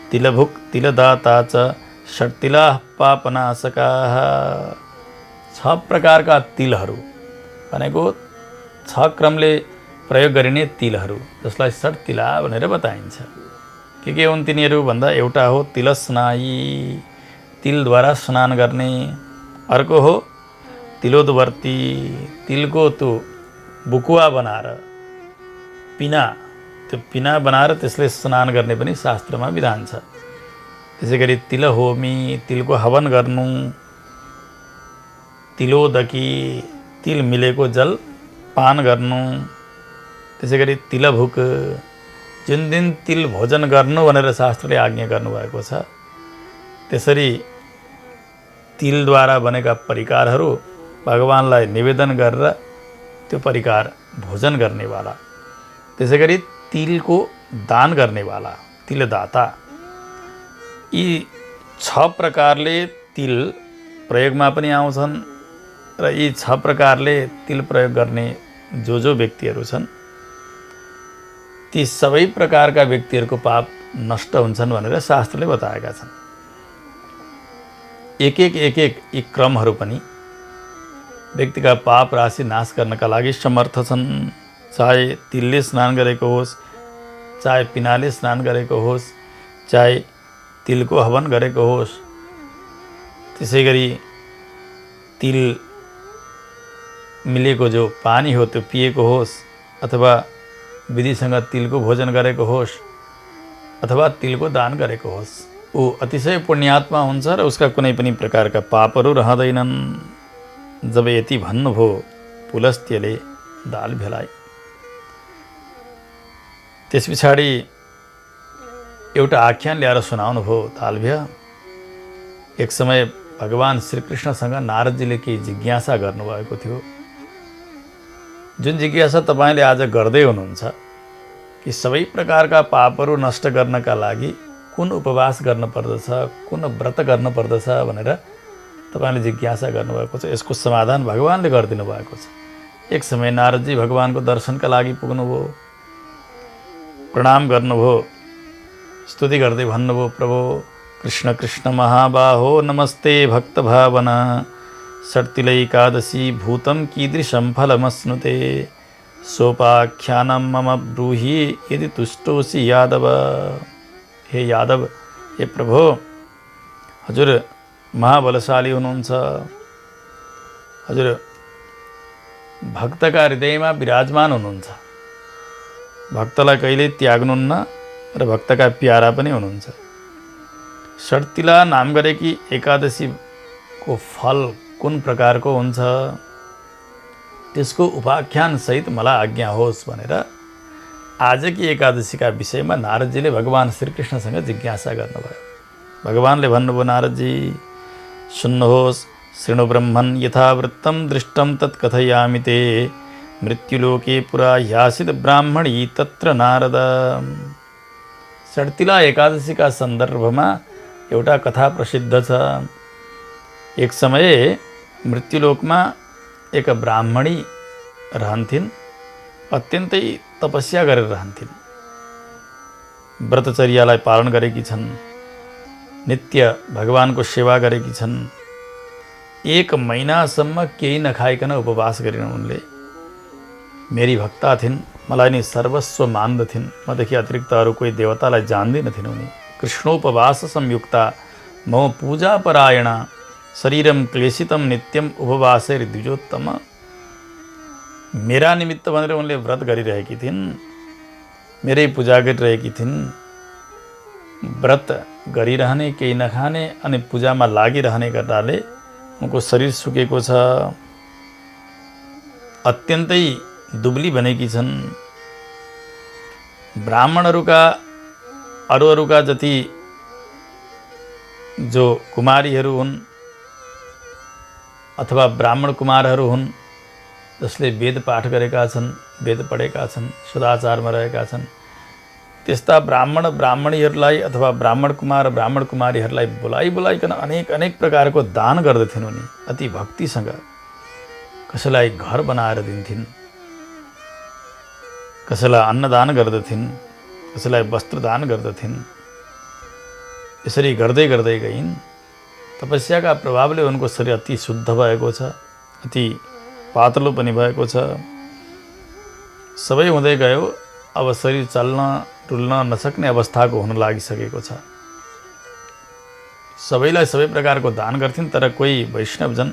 तिलभुक तिलदाता च षट्तिला पापनाशकाः। 6 प्रकारका तिलहरू भनेको 6 क्रमले प्रयोग गरिने तिलहरू, जसलाई षट्तिला भनेर बताइन्छ। के हुन् तिनीहरू भन्दा एउटा हो तिलस्नायी, तिलद्वारा स्नान गर्ने। अर्को हो तिलोदवर्ती, तिलको त्यो बुकुवा बनाएर पिना, त्यो पिना बनाएर त्यसले स्नान गर्ने पनि शास्त्रमा विधान छ। त्यसै गरी तिलहोमी, तिलको हवन गर्नु। तिलोदकी, तिल मिलेको जल पान गर्नु। त्यसै गरी तिलभुक, जुन दिन तिल भोजन गर्नु भनेर शास्त्रले आज्ञा गर्नुभएको छ, त्यसरी तिलद्वारा बनेका परिकारहरू भगवान्लाई निवेदन गरेर त्यो परिकार भोजन गर्नेवाला। त्यसै गरी तिलको दान गर्नेवाला, तिलदाता। यी 6 प्रकारले तिल प्रयोगमा पनि आउँछन् र यी 6 प्रकारले तिल प्रयोग गर्ने जो व्यक्तिहरू छन्, ती सबै प्रकारका व्यक्तिहरूको पाप नष्ट हुन्छन् भनेर शास्त्रले बताएका छन्। एक यी क्रमहरू पनि व्यक्तिका पाप राशि नाश गर्नका लागि समर्थ छन्। चाहे तिलले स्नान गरेको होस्, चाहे पिनाले स्नान गरेको होस्, चाहे तिलको हवन गरेको होस्, त्यसै गरी तिल मिलेको जो पानी हो त्यो पिएको होस्, अथवा विधिसँग तिलको भोजन गरेको होस्, अथवा तिलको दान गरेको होस्, ऊ अतिशय पुण्यात्मा हुन्छ र उसका कुनै पनि प्रकारका पापहरू रहँदैनन्। जब यति भन्नुभयो पुलस्त्यले दाल भेलाइ। त्यस पछाडि एउटा आख्यान ल्याएर सुनाउनु भयो तालभ्य। एक समय भगवान् श्रीकृष्णसँग नारदजीले केही जिज्ञासा गर्नुभएको थियो। जुन जिज्ञासा तपाईँले आज गर्दै हुनुहुन्छ कि सबै प्रकारका पापहरू नष्ट गर्नका लागि कुन उपवास गर्नुपर्दछ, कुन व्रत गर्नुपर्दछ भनेर तपाईँले जिज्ञासा गर्नुभएको छ, यसको समाधान भगवान्ले गरिदिनु भएको छ। एक समय नारदजी भगवान्को दर्शनका लागि पुग्नुभयो, प्रणाम गर्नुभयो, स्तुति गर्दै भन्नुभयो, प्रभु कृष्ण कृष्ण महाबाहो नमस्ते भक्तभावना षट्तिलैकादशी भूतं कीदृशं फलमश्नुते सोपाख्यानं मम ब्रूहि यदि तुष्टोसि यादव। हे यादव, हे प्रभु, हजुर महाबलशाली हुनुहुन्छ, हजुर भक्तका हृदयमा विराजमान हुनुहुन्छ, भक्तलाई कहिल्यै त्याग्नुहुन्न र भक्तका प्यारा पनि हुनुहुन्छ। षट्तिला नाम गरेकी एकादशीको फल कुन प्रकारको हुन्छ त्यसको उपाख्यान सहित मलाई आज्ञा होस् भनेर आजकी एकादशीका विषयमा नारदजीले भगवान् श्रीकृष्णसँग जिज्ञासा गर्नुभयो। भगवान्ले भन्नुभयो, नारदजी सुन्नुहोस्, शृणु ब्रह्मन् यथावृत्तं दृष्टं तत् कथयामि ते मृत्युलोके पुरा ह्यासित ब्राह्मणी तत्र नारद। षट्तिला एकादशीका सन्दर्भमा एउटा कथा प्रसिद्ध छ। एक समय मृत्युलोकमा एक ब्राह्मणी रहन्थिन्, अत्यन्तै तपस्या गरेर रहन्थिन्, व्रतचर्यालाई पालन गरेकी छन्, नित्य भगवानको सेवा गरेकी छन्। 1 महिनासम्म केही नखाइकन उपवास गरिन् उनले। मेरी भक्ता थिइन्, मलाई नि सर्वस्व मान्दथिन्, मदेखि अतिरिक्त अरू कोही देवतालाई जान्दिनथिन् उनी। कृष्णोपवास संयुक्ता मम पूजा परायणा शरीरम क्लेशितम नित्यम उपवासैर द्विजोत्तम। मेरा निमित्त भनेर उनले व्रत गरिरहेकी थिइन्, मेरै पूजा गरिरहेकी थिइन्। व्रत गरिरहने, केही नखाने अनि पूजामा लागिरहने गर्नाले उनको शरीर सुकेको छ, अत्यन्तै दुब्ली बनेकी छन्। ब्राह्मणहरूका अरूका जति जो कुमारीहरू हुन् अथवा ब्राह्मण कुमारहरू हुन् जसले वेद पाठ गरेका छन्, वेद पढेका छन्, सदाचारमा रहेका छन्, त्यस्ता ब्राह्मण ब्राह्मणीहरूलाई अथवा ब्राह्मण कुमार ब्राह्मण कुमारीहरूलाई बोलाइकन अनेक प्रकारको दान गर्दथिन् उनी अति भक्तिसँग। कसैलाई घर बनाएर दिन्थिन्, कसैलाई अन्नदान गर्दथिन्, कसैलाई वस्त्रदान गर्दथिन्। यसरी गर्दै गर्दै गइन्। तपस्याका प्रभावले उनको शरीर अति शुद्ध भएको छ, अति पातलो पनि भएको छ। सबै हुँदै गयो। अब शरीर चल्न डुल्न नसक्ने अवस्थाको हुन लागिसकेको छ। सबैलाई सबै प्रकारको दान गर्थिन्, तर कोही वैष्णवजन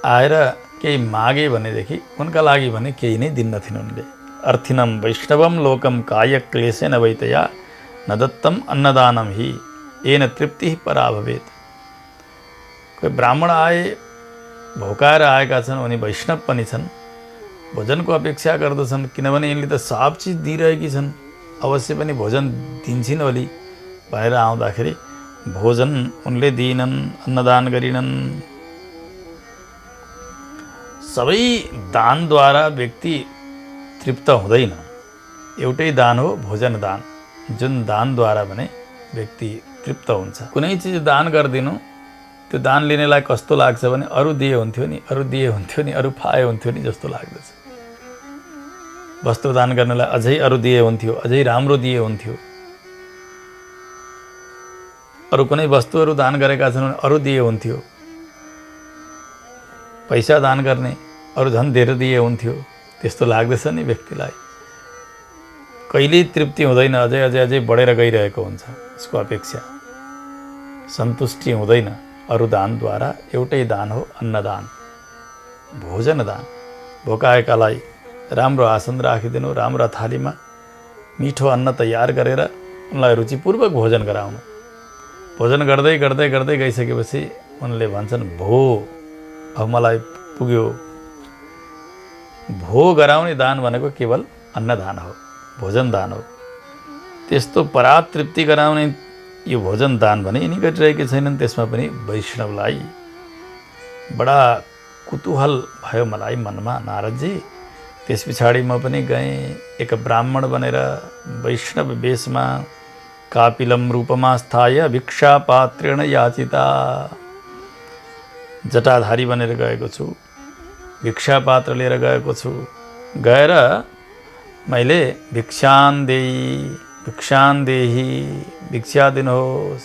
आएर केही मागे भनेदेखि उनका लागि भने केही नै दिन्नथिन् उनले। अर्थिनम वैष्णवम लोकम काय क्लेशेन वैतया न दत्तम अन्नदानम हि येन तृप्ति परा भवेत्। कोही ब्राह्मण आए, भोकाएर आएका छन्, उनी वैष्णव पनि छन्, भोजनको अपेक्षा गर्दछन्, किनभने यिनले त सब चिज दिइरहेकी छन्, अवश्य पनि भोजन दिन्छन् ओली भनेर आउँदाखेरि भोजन उनले दिएनन्, अन्नदान गरिनन्। सबै दानद्वारा व्यक्ति तृप्त हुँदैन। एउटै दान हो भोजन दान, जुन दानद्वारा भने व्यक्ति तृप्त हुन्छ। कुनै चिज दान गरिदिनु, त्यो दान लिनेलाई कस्तो लाग्छ भने अरू दिए हुन्थ्यो नि, अरू दिए हुन्थ्यो नि, अरू पाए हुन्थ्यो नि जस्तो लाग्दछ। वस्त्र दान गर्नलाई अझै अरू दिए हुन्थ्यो, अझै राम्रो दिए हुन्थ्यो। अरू कुनै वस्तुहरू दान गरेका छन् भने अरू दिए हुन्थ्यो। पैसा दान गर्ने अरू झन् धेरै दिए हुन्थ्यो, त्यस्तो लाग्दछ नि व्यक्तिलाई। कहिल्यै तृप्ति हुँदैन, अझै अझै अझै बढेर गइरहेको हुन्छ यसको अपेक्षा, सन्तुष्टि हुँदैन। अरू दानद्वारा एउटै दान हो अन्नदान, भोजन दान। भोकाएकालाई राम्रो आसन राखिदिनु, राम्रो थालीमा मिठो अन्न तयार गरेर उनलाई रुचिपूर्वक भोजन गराउनु। भोजन गर्दै गर्दै गर्दै गइसकेपछि उनले भन्छन् भो अब मलाई पुग्यो। भो गराउने दान भनेको केवल अन्नदान हो, भोजन दान हो। त्यस्तो परातृप्ति गराउने यो भोजन दान भने यिनी गरिरहेकै छैनन्। त्यसमा पनि वैष्णवलाई बडा कुतूहल भयो मलाई मनमा, नारदजी। त्यस पछाडि म पनि गएँ, एक ब्राह्मण बनेर वैष्णव वेशमा कापिलम रूपमा स्थाय भिक्षा पात्रेण याचिता। जटाधारी बनेर गएको छु, भिक्षा पात्र लिएर गएको छु। गएर मैले भिक्षान देही भिक्षा दिनुहोस्,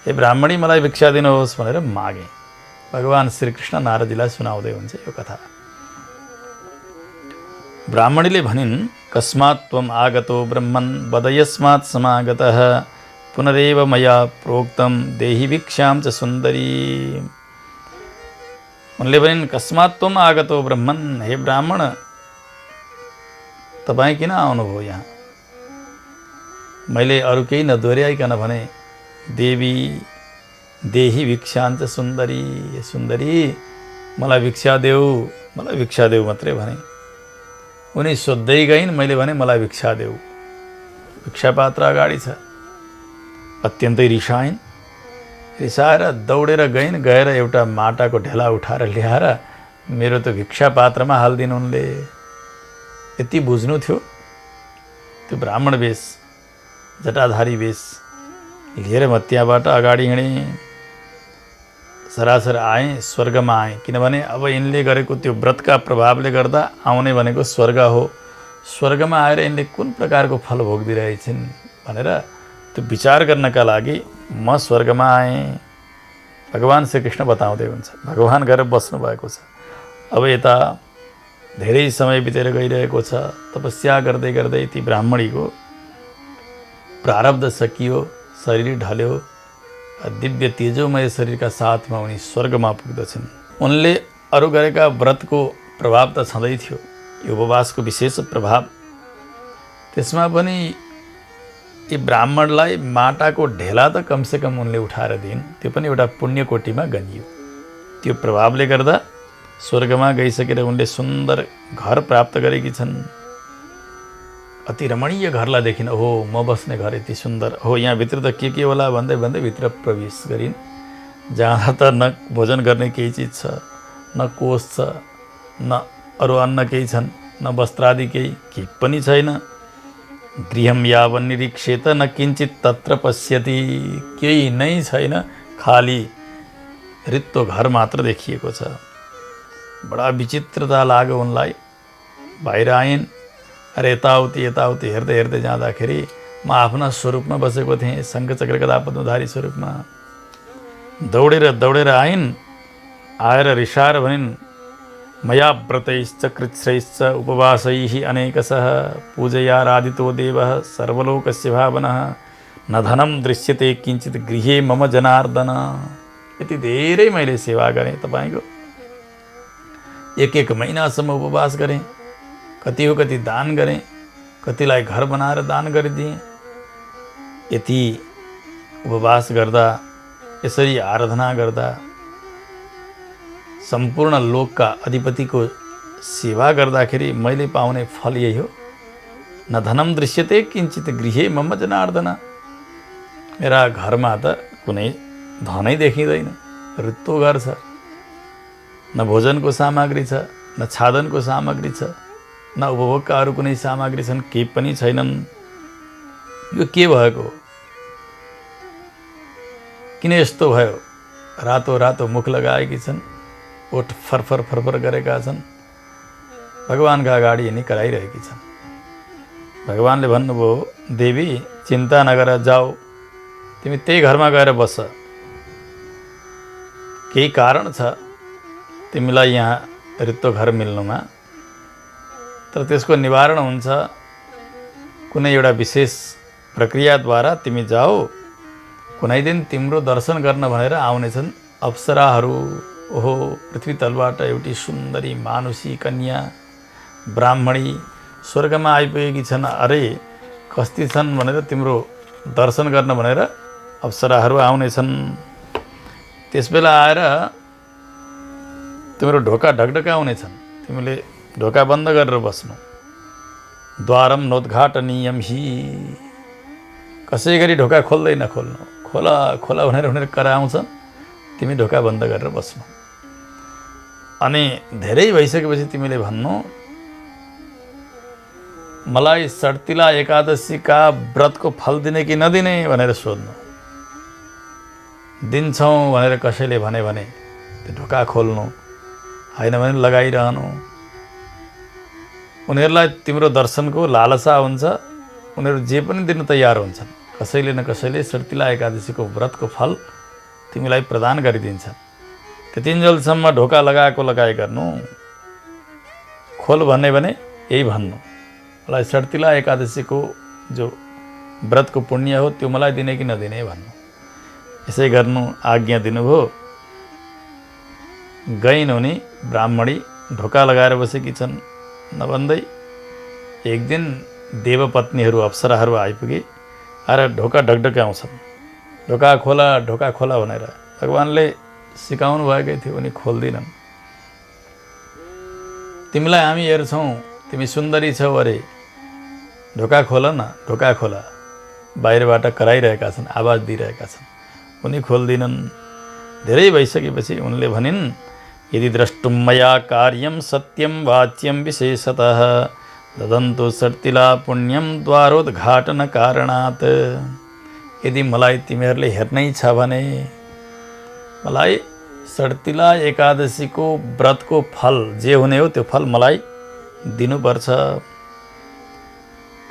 हे ब्राह्मणी मलाई भिक्षा दिनुहोस् भनेर मागे। भगवान श्रीकृष्ण नारदजीलाई सुनाउँदै हुन्छ यो कथा। ब्राह्मणीले भनिन् कस्मात् त्वम् आगतो ब्रह्मन् वद यस्मात् समागतः पुनरेव मया प्रोक्तं देहि भिक्षां च सुन्दरी। उनले भनिन् कस्मात् त्वम् आगतो ब्रह्मन्, हे ब्राह्मण तपाईँ किन आउनुभयो यहाँ? मैले अरू केही नदोहोऱ्याइकन भने देवी देहि भिक्षां च सुन्दरी, सुन्दरी मलाई भिक्षा देऊ, मलाई भिक्षा देऊ मात्रै भने। उनी सोध्दै गइन्, मैले भने मलाई भिक्षा देऊ। भिक्षा पात्र अगाडि छ। अत्यन्तै रिसाइन्। रिसाएर दौडेर गइन्, गएर एउटा माटाको ढेला उठाएर ल्याएर मेरो त भिक्षा पात्रमा हालिदिनु उनले। यति बुझ्नु थियो। त्यो ब्राह्मण वेश, जटाधारी वेश लिएर म त्यहाँबाट अगाडि हिँडेँ। सरासर आएँ, स्वर्गमा आएँ। किनभने अब यिनले गरेको त्यो व्रतका प्रभावले गर्दा आउने भनेको स्वर्ग हो। स्वर्गमा आएर यिनले कुन प्रकारको फल भोग्दिरहेछन् भनेर त्यो विचार गर्नका लागि म स्वर्गमा आएँ। भगवान श्रीकृष्ण बताउँदै हुन्छ। भगवान गएर बस्नु भएको छ। अब यता धेरै समय बितेर गइरहेको छ। तपस्या गर्दै गर्दै ती ब्राह्मणीको प्रारब्ध सकियो, शरीर ढल्यो। दिव्य तेजोमय शरीरका साथमा उनी स्वर्गमा पुग्दछन्। उनले अरू गरेका व्रतको प्रभाव त छँदै थियो, यो उपवासको विशेष प्रभाव। त्यसमा पनि यी ब्राह्मणलाई माटाको ढेला त कमसेकम उनले उठाएर दिइन्, त्यो पनि एउटा पुण्यकोटीमा गनियो। त्यो प्रभावले गर्दा स्वर्गमा गइसकेर उनले सुन्दर घर प्राप्त गरेकी छन्। अति रमणीय घरलाई देखिन। हो म बस्ने घर यति सुन्दर हो, यहाँभित्र त के होला भन्दै भन्दै भित्र प्रवेश गरिन्। जहाँ त न भोजन गर्ने केही चिज छ, न कोष छ, न अरू अन्न केही छन्, न वस्त्रादि केही पनि छैन। गृहं यावन् निरीक्षेत न किञ्चित् तत्र पश्यति, केही नै छैन, खाली रित्तो घर मात्र देखिएको छ। बडा विचित्रता लाग्यो उनलाई। बाहिर आइन्। अरे यताउति हेर्दै हेर्दै जाँदाखेरि म आफ्ना स्वरूपमा बसेको थिएँ, शङ्ख चक्र गदा पद्मधारी स्वरूपमा। दौडेर आइन्। आएर रिसाएर भनिन्, मया व्रतैश्च कृच्छ्रैश्च उपवासैः अनेकशः पूजयाराधितो देवः सर्वलोकस्य भावनः न धनं दृश्यते किञ्चित् गृहे मम जनार्दन। यति धेरै मैले सेवा गरेँ तपाईँको, एक महिनासम्म उपवास गरेँ, कति हो कति दान गरेँ, कतिलाई घर बनाएर दान गरिदिएँ। यति उपवास गर्दा, यसरी आराधना गर्दा, सम्पूर्ण लोकका अधिपतिको सेवा गर्दाखेरि मैले पाउने फल यही हो। न धनम दृश्यते किञ्चित् गृहे मम जनार्दन। मेरा घरमा त कुनै धनै देखिँदैन, रित्तो घर छ। न भोजनको सामग्री छ, न छादनको सामग्री छ, न उपभोगका अरू कुनै सामग्री छन्, केही पनि छैनन्। यो के भएको? किन यस्तो भयो? रातो रातो मुख लगाएकी छन्, ओठ फरफर फरफर गरेका छन्, भगवानका अगाडि यिनी कराइरहेकी छन्। भगवानले भन्नुभयो, देवी चिन्ता नगर, जाऊ तिमी त्यही घरमा गएर बस्छ। केही कारण छ तिमीलाई यहाँ रित्तो घर मिल्नुमा, तर त्यसको निवारण हुन्छ कुनै एउटा विशेष प्रक्रियाद्वारा। तिमी जाऊ, कुनै दिन तिम्रो दर्शन गर्न भनेर आउनेछन् अप्सराहरू। ओहो, पृथ्वी तलबाट एउटी सुन्दरी मानुषी कन्या ब्राह्मणी स्वर्गमा आइपुगेकी छन्। अरे कस्ती छन् भनेर तिम्रो दर्शन गर्न भनेर अप्सराहरू आउनेछन्। त्यसबेला आएर तिम्रो ढोका ढकढकाउनेछन्, तिमीले ढोका बन्द गरेर बस्नु। द्वारम नोद्घाटनीयम हि, कसै गरी ढोका खोल्दै नखोल्नु। खोला खोला भनेर कराउँछन्, तिमी ढोका बन्द गरेर बस्नु। अनि धेरै भइसकेपछि तिमीले भन्नु, मलाई सड्तिला एकादशीका व्रतको फल दिने कि नदिने भनेर सोध्नु। दिन्छौँ भनेर कसैले भने त्यो ढोका खोल्नु, होइन भने लगाइरहनु। उनीहरूलाई तिम्रो दर्शनको लालसा हुन्छ, उनीहरू जे पनि दिन तयार हुन्छन्। कसैले न कसैले सड्तिला एकादशीको व्रतको फल तिमीलाई प्रदान गरिदिन्छन्। त्यतिन्जेलसम्म ढोका लगाए गर्नु। खोल भने यही भन्नु, मलाई सड्तिला एकादशीको जो व्रतको पुण्य हो त्यो मलाई दिने कि नदिने भन्नु। यसै गर्नु आज्ञा दिनुभयो। गइन् उनी ब्राह्मणी, ढोका लगाएर बसेकी छन्। नभन्दै एक दिन देवपत्नीहरू अप्सराहरू आइपुगे, आएर ढोका ढकढकाउँछन्। ढोका खोला भनेर भगवानले सिकाउनु भएकै थियो, उनी खोल्दिनन्। तिमीलाई हामी हेर्छौँ, तिमी सुन्दरी छौ अरे, ढोका खोल न, ढोका खोला। बाहिरबाट कराइरहेका छन्, आवाज दिइरहेका छन्, उनी खोल्दिनन्। धेरै भइसकेपछि उनले भनिन्, यदि द्रष्टुं मया कार्यं सत्यं वाच्यं विशेषतः ददन्तु सड्तिला पुण्यं द्वारोद्घाटन कारणात्। यदि मलाई तिमीहरूले हेर्नै छ भने मलाई सड्तिला एकादशीको व्रतको फल जे हुने हो त्यो फल मलाई दिनुपर्छ।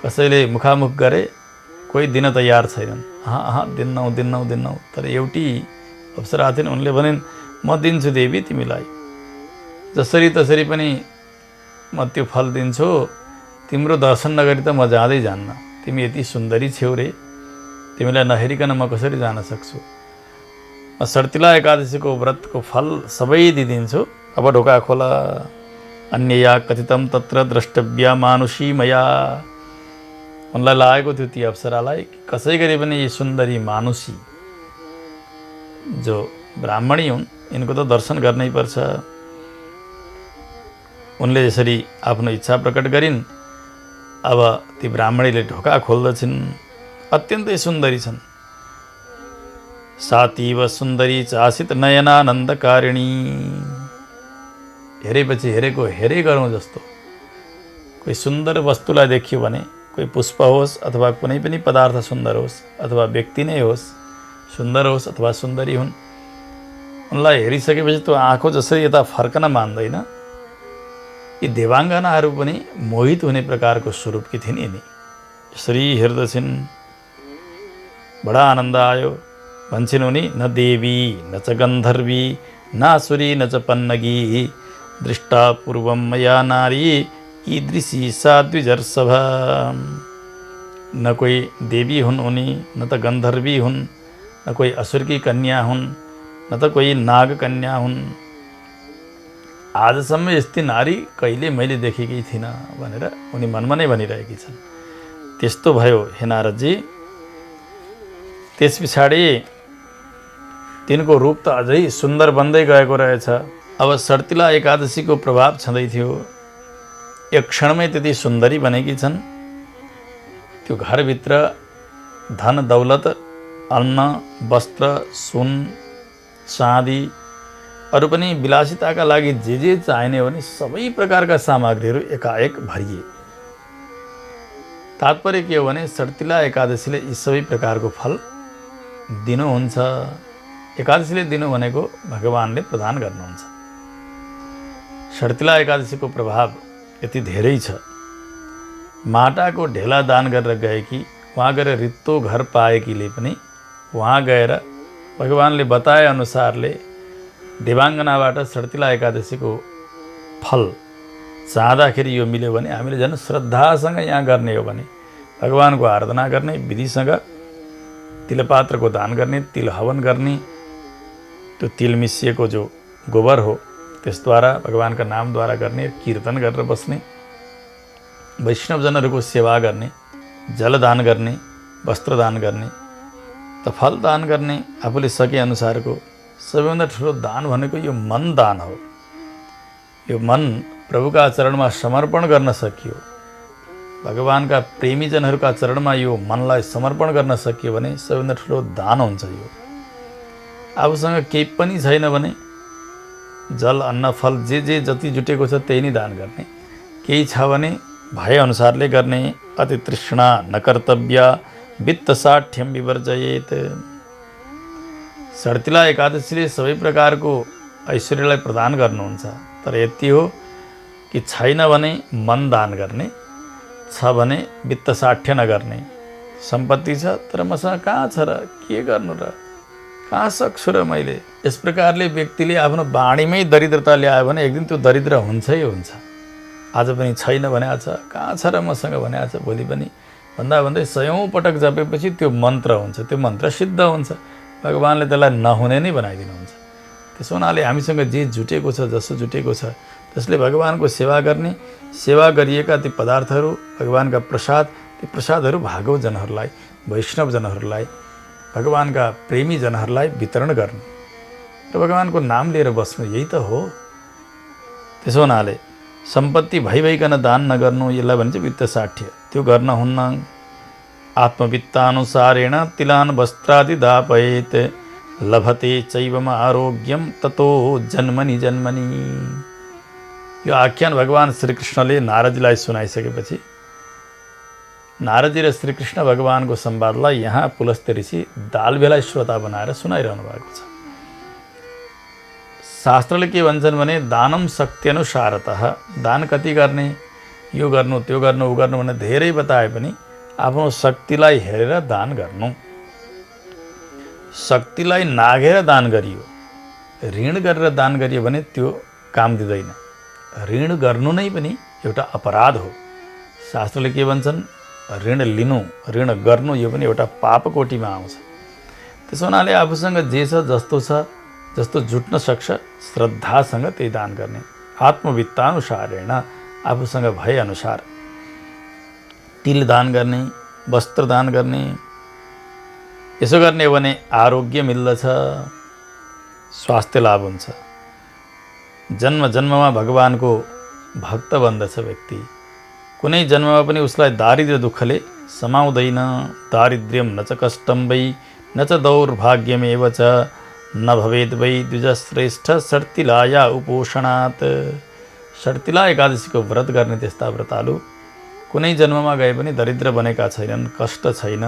कसैले मुखामुख गरे, कोही दिन तयार छैनन्। दिन्नौ। तर एउटी अप्सरा थिइन्, उनले भनिन्, म दिन्छु देवी तिमीलाई, जसरी तसरी पनि म त्यो फल दिन्छु। तिम्रो दर्शन नगरी त म जाँदै जान्न। तिमी यति सुन्दरी छेउ रे, तिमीलाई नहेरिकन म कसरी जान सक्छु? म सड्तिला एकादशीको व्रतको फल सबै दिदिन्छु। अब ढोका खोला। अन्यया कथितं तत्र द्रष्टव्या मानुषी मया। उनलाई लागेको थियो ती अप्सरालाई कसै गरी पनि यी सुन्दरी मानुषी जो ब्राह्मणी हुन्, यिनको त दर्शन गर्नै पर्छ। उनले यसरी आफ्नो इच्छा प्रकट गरिन्। अब ती ब्राह्मणीले ढोका खोल्दछिन्, अत्यन्तै सुन्दरी छन्। सातीव सुन्दरी चासित नयनानन्दकारिणी। हेरेपछि हेरेको हेरै गरौँ जस्तो। कोही सुन्दर वस्तुलाई देखियो भने, कोही पुष्प होस् अथवा कुनै पनि पदार्थ सुन्दर होस्, अथवा व्यक्ति नै होस् सुन्दर होस् अथवा सुन्दरी हुन्, उनलाई हेरिसकेपछि त्यो आँखो जसरी यता फर्कन मान्दैन, यी देवाङ्गनाहरू पनि मोहित हुने प्रकारको स्वरूपकी थिइन् यिनी। यसरी हेर्दछिन्, बडा आनन्द आयो। भन्छन् उनी, न देवी न च गन्धर्वी न आसुरी न च पन्नगी दृष्टा पूर्वम मया नारी ईदृशी सा द्विजर्षभ। न कोही देवी हुन् उनी, न त गन्धर्वी हुन्, न कोही असुरकी कन्या हुन्, न त कोही नाग कन्या हुन्। आजसम्म यस्ती नारी कहिले मैले देखेकै थिइनँ भनेर उनी मनमा नै भनिरहेकी छन्। त्यस्तो भयो हे नारदजी। त्यस पछाडि तिनको रूप त अझै सुन्दर बन्दै गएको रहेछ। अब सर्तिला एकादशीको प्रभाव छँदै थियो। एक क्षणमै त्यति सुन्दरी बनेकी छन्। त्यो घरभित्र धन दौलत, अन्न वस्त्र, सुन चाँदी, अरू पनि विलासिताका लागि जे चाहिने हो नि सबै प्रकारका सामग्रीहरू एकाएक भरिए। तात्पर्य के हो भने सर्तिला एकादशीले यी सबै प्रकारको फल दिनुहुन्छ। एकादशीले दिनु भनेको भगवानले प्रदान गर्नुहुन्छ। सर्तिला एकादशीको प्रभाव यति धेरै छ। माटाको ढेला दान गरेर गएकी, वहाँ गएर रित्तो घर पाएकीले पनि वहाँ गएर भगवानले बताए अनुसारले देवाङ्गनाबाट सर्तिला एकादशीको फल चाहँदाखेरि यो मिल्यो भने हामीले झन् श्रद्धासँग यहाँ गर्ने हो भने भगवानको आराधना गर्ने विधिसँग तिलपात्रको दान गर्ने, तिल हवन गर्ने, त्यो तिल मिसिएको जो गोबर हो त्यसद्वारा भगवानका नामद्वारा गर्ने, कीर्तन गरेर बस्ने, वैष्णवजनहरूको सेवा गर्ने, जलदान गर्ने, वस्त्रदान गर्ने, त फल दान गर्ने, आफूले सके अनुसारको सबैभन्दा ठुलो दान भनेको यो मन दान हो। यो मन प्रभुका चरणमा समर्पण गर्न सकियो, भगवानका प्रेमीजनहरूका चरणमा यो मनलाई समर्पण गर्न सकियो भने सबैभन्दा ठुलो दान हुन्छ। यो आफूसँग केही पनि छैन भने जल अन्न फल जे जति जुटेको छ त्यही नै दान गर्ने, केही छ भने भए अनुसारले गर्ने। अति तृष्णा न कर्तव्य वित्त साठ्यम विवर्जयेत। सर्तिला एकादशीले सबै प्रकारको ऐश्वर्यलाई प्रदान गर्नुहुन्छ, तर यति हो कि छैन भने मन दान गर्ने, छ भने वित्त साठ्य नगर्ने। सम्पत्ति छ तर मसँग कहाँ छ र, के गर्नु र, कहाँ सक्छु र मैले। यस प्रकारले व्यक्तिले आफ्नो बाणीमै दरिद्रता ल्यायो भने एक दिन त्यो दरिद्र हुन्छै हुन्छ। आज पनि छैन भने छ, कहाँ छ र मसँग भने छ, भोलि पनि भन्दा भन्दै 100औं पटक जपेपछि त्यो मन्त्र हुन्छ, त्यो मन्त्र सिद्ध हुन्छ। भगवानले त्यसलाई नहुने नै बनाइदिनुहुन्छ। त्यसो हुनाले हामीसँग जे जुटेको छ, जसो जुटेको छ त्यसले भगवानको सेवा गर्ने, सेवा गरिएका ती पदार्थहरू भगवानका प्रसाद, ती प्रसादहरू भागवतजनहरूलाई, वैष्णवजनहरूलाई, भगवानका प्रेमीजनहरूलाई वितरण गर्ने र भगवानको नाम लिएर बस्नु, यही त हो। त्यसो हुनाले सम्पत्ति भइकन दान नगर्नु, यसलाई भन्छ वित्त साठ्य। त्यो गर्न हुन्न। आत्मवित्तानुसारेण तिलान वस्त्रादि दापयेत लभते चैवम आरोग्यम ततो जन्मनि जन्मनि। यो आख्यान भगवान श्रीकृष्णले नारदजीलाई सुनाइसकेपछि नारदजी र श्रीकृष्ण भगवानको संवादलाई यहाँ पुलस्त्य ऋषि दालबेला श्रोता बनाएर सुनाइरहनु भएको छ। शास्त्रले के भन्छन् भने दानम शक्त्यनुसारतः, दान कति गर्ने, यो गर्नु त्यो गर्नु उ गर्नु भने धेरै बताए पनि आफ्नो शक्तिलाई हेरेर दान गर्नु। शक्तिलाई नाघेर दान गरियो, ऋण गरेर दान गरियो भने त्यो काम दिँदैन। ऋण गर्नु नै पनि एउटा अपराध हो। शास्त्रले के भन्छन्, ऋण लिनु, ऋण गर्नु यो पनि एउटा पापकोटीमा आउँछ। त्यसो हुनाले आफूसँग जे छ, जस्तो जुट्न सक्छ श्रद्धासँग त्यही दान गर्ने। आत्मवित्तानुसारेण, आफूसँग भए अनुसार तिल दान गर्ने, वस्त्र दान गर्ने। यसो गर्ने हो भने आरोग्य मिल्दछ, स्वास्थ्य लाभ हुन्छ, जन्म जन्ममा भगवानको भक्त बन्दछ व्यक्ति। कुनै जन्ममा पनि उसलाई दारिद्र्य दुःखले समाउँदैन। दारिद्र्यम न च कष्टम वै न च दौर्भाग्यमेव च न भवेद वै द्विजश्रेष्ठ शर्तिलाया उपोषणात्। शर्तिला एकादशीको व्रत गर्ने त्यस्ता व्रतालु कुनै जन्ममा गए पनि दरिद्र बनेका छैनन्, कष्ट छैन,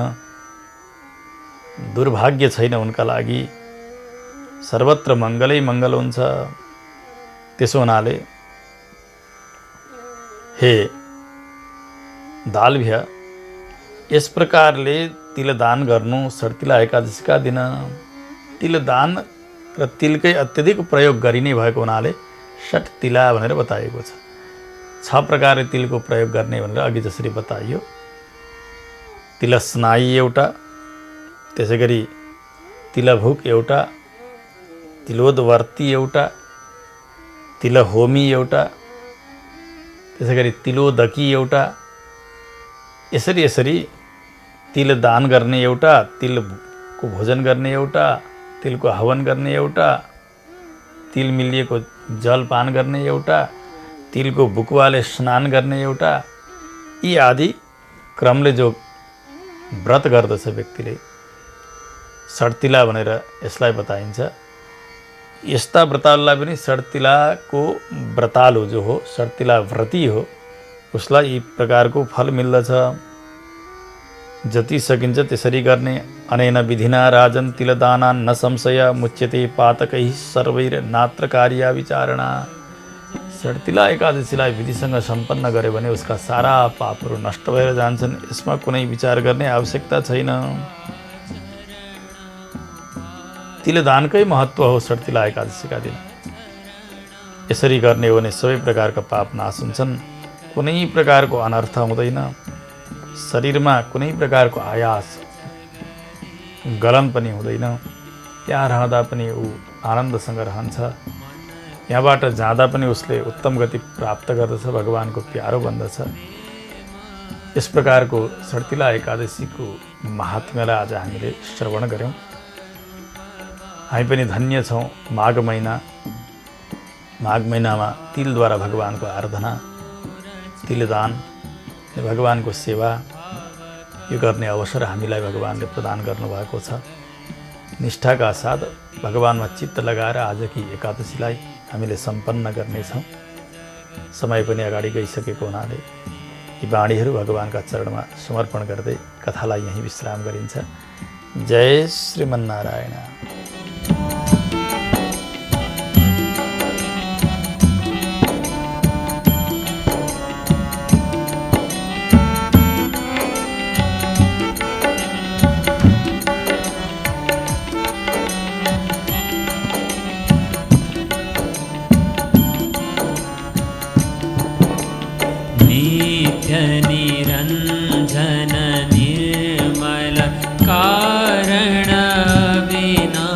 दुर्भाग्य छैन उनका लागि, सर्वत्र मङ्गलै मङ्गल हुन्छ। त्यसो हुनाले हे दालभ्य, यस प्रकारले तिलदान गर्नु शर्तिला एकादशीका दिन। तिलदान र तिलकै अत्यधिक प्रयोग गरिने भएको हुनाले षट तिला भनेर बताइएको छ। 6 प्रकारले तिलको प्रयोग गर्ने भनेर अघि जसरी बताइयो। तिलस्नायी एउटा, त्यसै गरी तिलभुक एउटा, तिलोदवर्ती एउटा, तिलहोमी एउटा, त्यसै गरी तिलोदकी एउटा। यसरी तिल दान गर्ने एउटा, तिलको भोजन गर्ने एउटा, तिलको हवन गर्ने एउटा, तिल मिलिएको जल पान गर्ने एउटा, तिलको बुकुवाले स्नान गर्ने एउटा, यी आदि क्रमले जो व्रत गर्दछ व्यक्तिले, षट्तिला भनेर यसलाई बताइन्छ। यस्ता व्रतालुलाई पनि षट्तिलाको व्रतालु जो हो, षट्तिला व्रती हो, उसलाई यी प्रकारको फल मिल्दछ। जति सकिन्छ त्यसरी गर्ने। अनेन विधिना राजन तिलदानान् न संशय मुच्यते पातकै सर्वैर्नात्र कार्या विचारणा। षट्तिला एकादशीलाई विधिसँग सम्पन्न गर्यो भने उसका सारा पापहरू नष्ट भएर जान्छन्। यसमा कुनै विचार गर्ने आवश्यकता छैन। तिलदानकै महत्त्व हो षट्तिला एकादशीका दिन। यसरी गर्ने हो भने सबै प्रकारका पाप नाश हुन्छन्, कुनै प्रकारको अनर्थ हुँदैन, शरीरमा कुनै प्रकारको आयास गलन पनि हुँदैन। यहाँ रहँदा पनि ऊ आनन्दसँग रहन्छ। यहाँबाट जाँदा पनि उसले उत्तम गति प्राप्त गर्दछ, भगवानको प्यारो बन्दछ। यस प्रकारको षट्तिला एकादशीको महात्म्यलाई आज हामीले श्रवण गऱ्यौँ। हामी पनि धन्य छौँ। माघ महिनामा तिलद्वारा भगवानको आराधना, तिलदान, भगवानको सेवा यो गर्ने अवसर हामीलाई भगवानले प्रदान गर्नुभएको छ। निष्ठाका साथ भगवानमा चित्त लगाएर आजकी एकादशीलाई हामीले सम्पन्न गर्नेछौँ। समय पनि अगाडि गइसकेको हुनाले यी बाणीहरू भगवानका चरणमा समर्पण गर्दै कथालाई यहीँ विश्राम गरिन्छ। जय श्रीमन्नारायण। निरञ्जन निर्मल कारण विना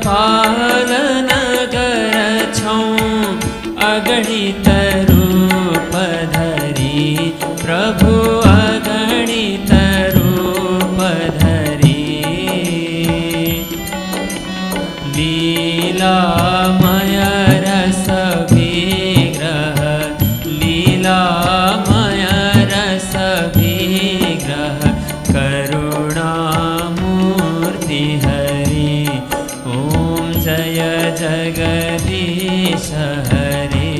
पालनगर छौं अगणित रूप धरी प्रभु अगणित रूप धरी लीलामय रस विग्रह लीलामय रस विग्रह करुणामूर्ति हरि ॐ जय जगदीश हरे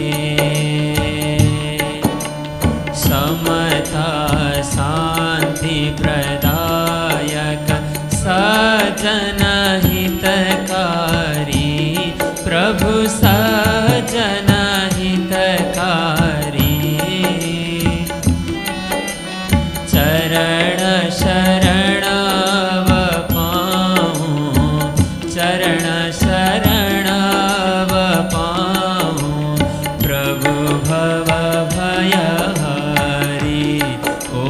समता शान्ति प्रदायक सज्जन हितकारी प्रभु सज्जन हितकारी चरण शरणव पाऊँ चरण शरणव पाऊँ प्रभु भव भय हरि ॐ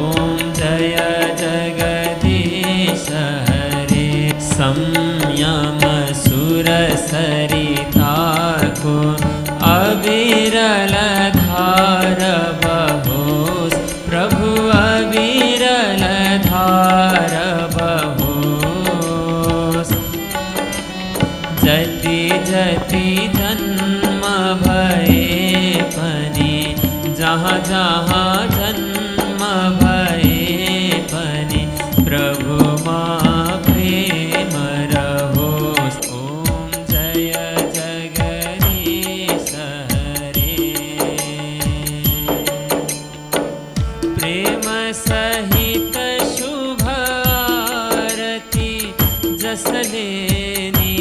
जय जगदीश हरे संयम सुर सरिता को अविरल धार बहोस प्रभु अविरल धार बहोस जति जति जन्म भये पनी जहाँ जहाँ जन्म भये पनी प्रभु माँ प्रेम रहोस ॐ जय जगदीश हरे प्रेम सहित शुभ आरती जस लेनी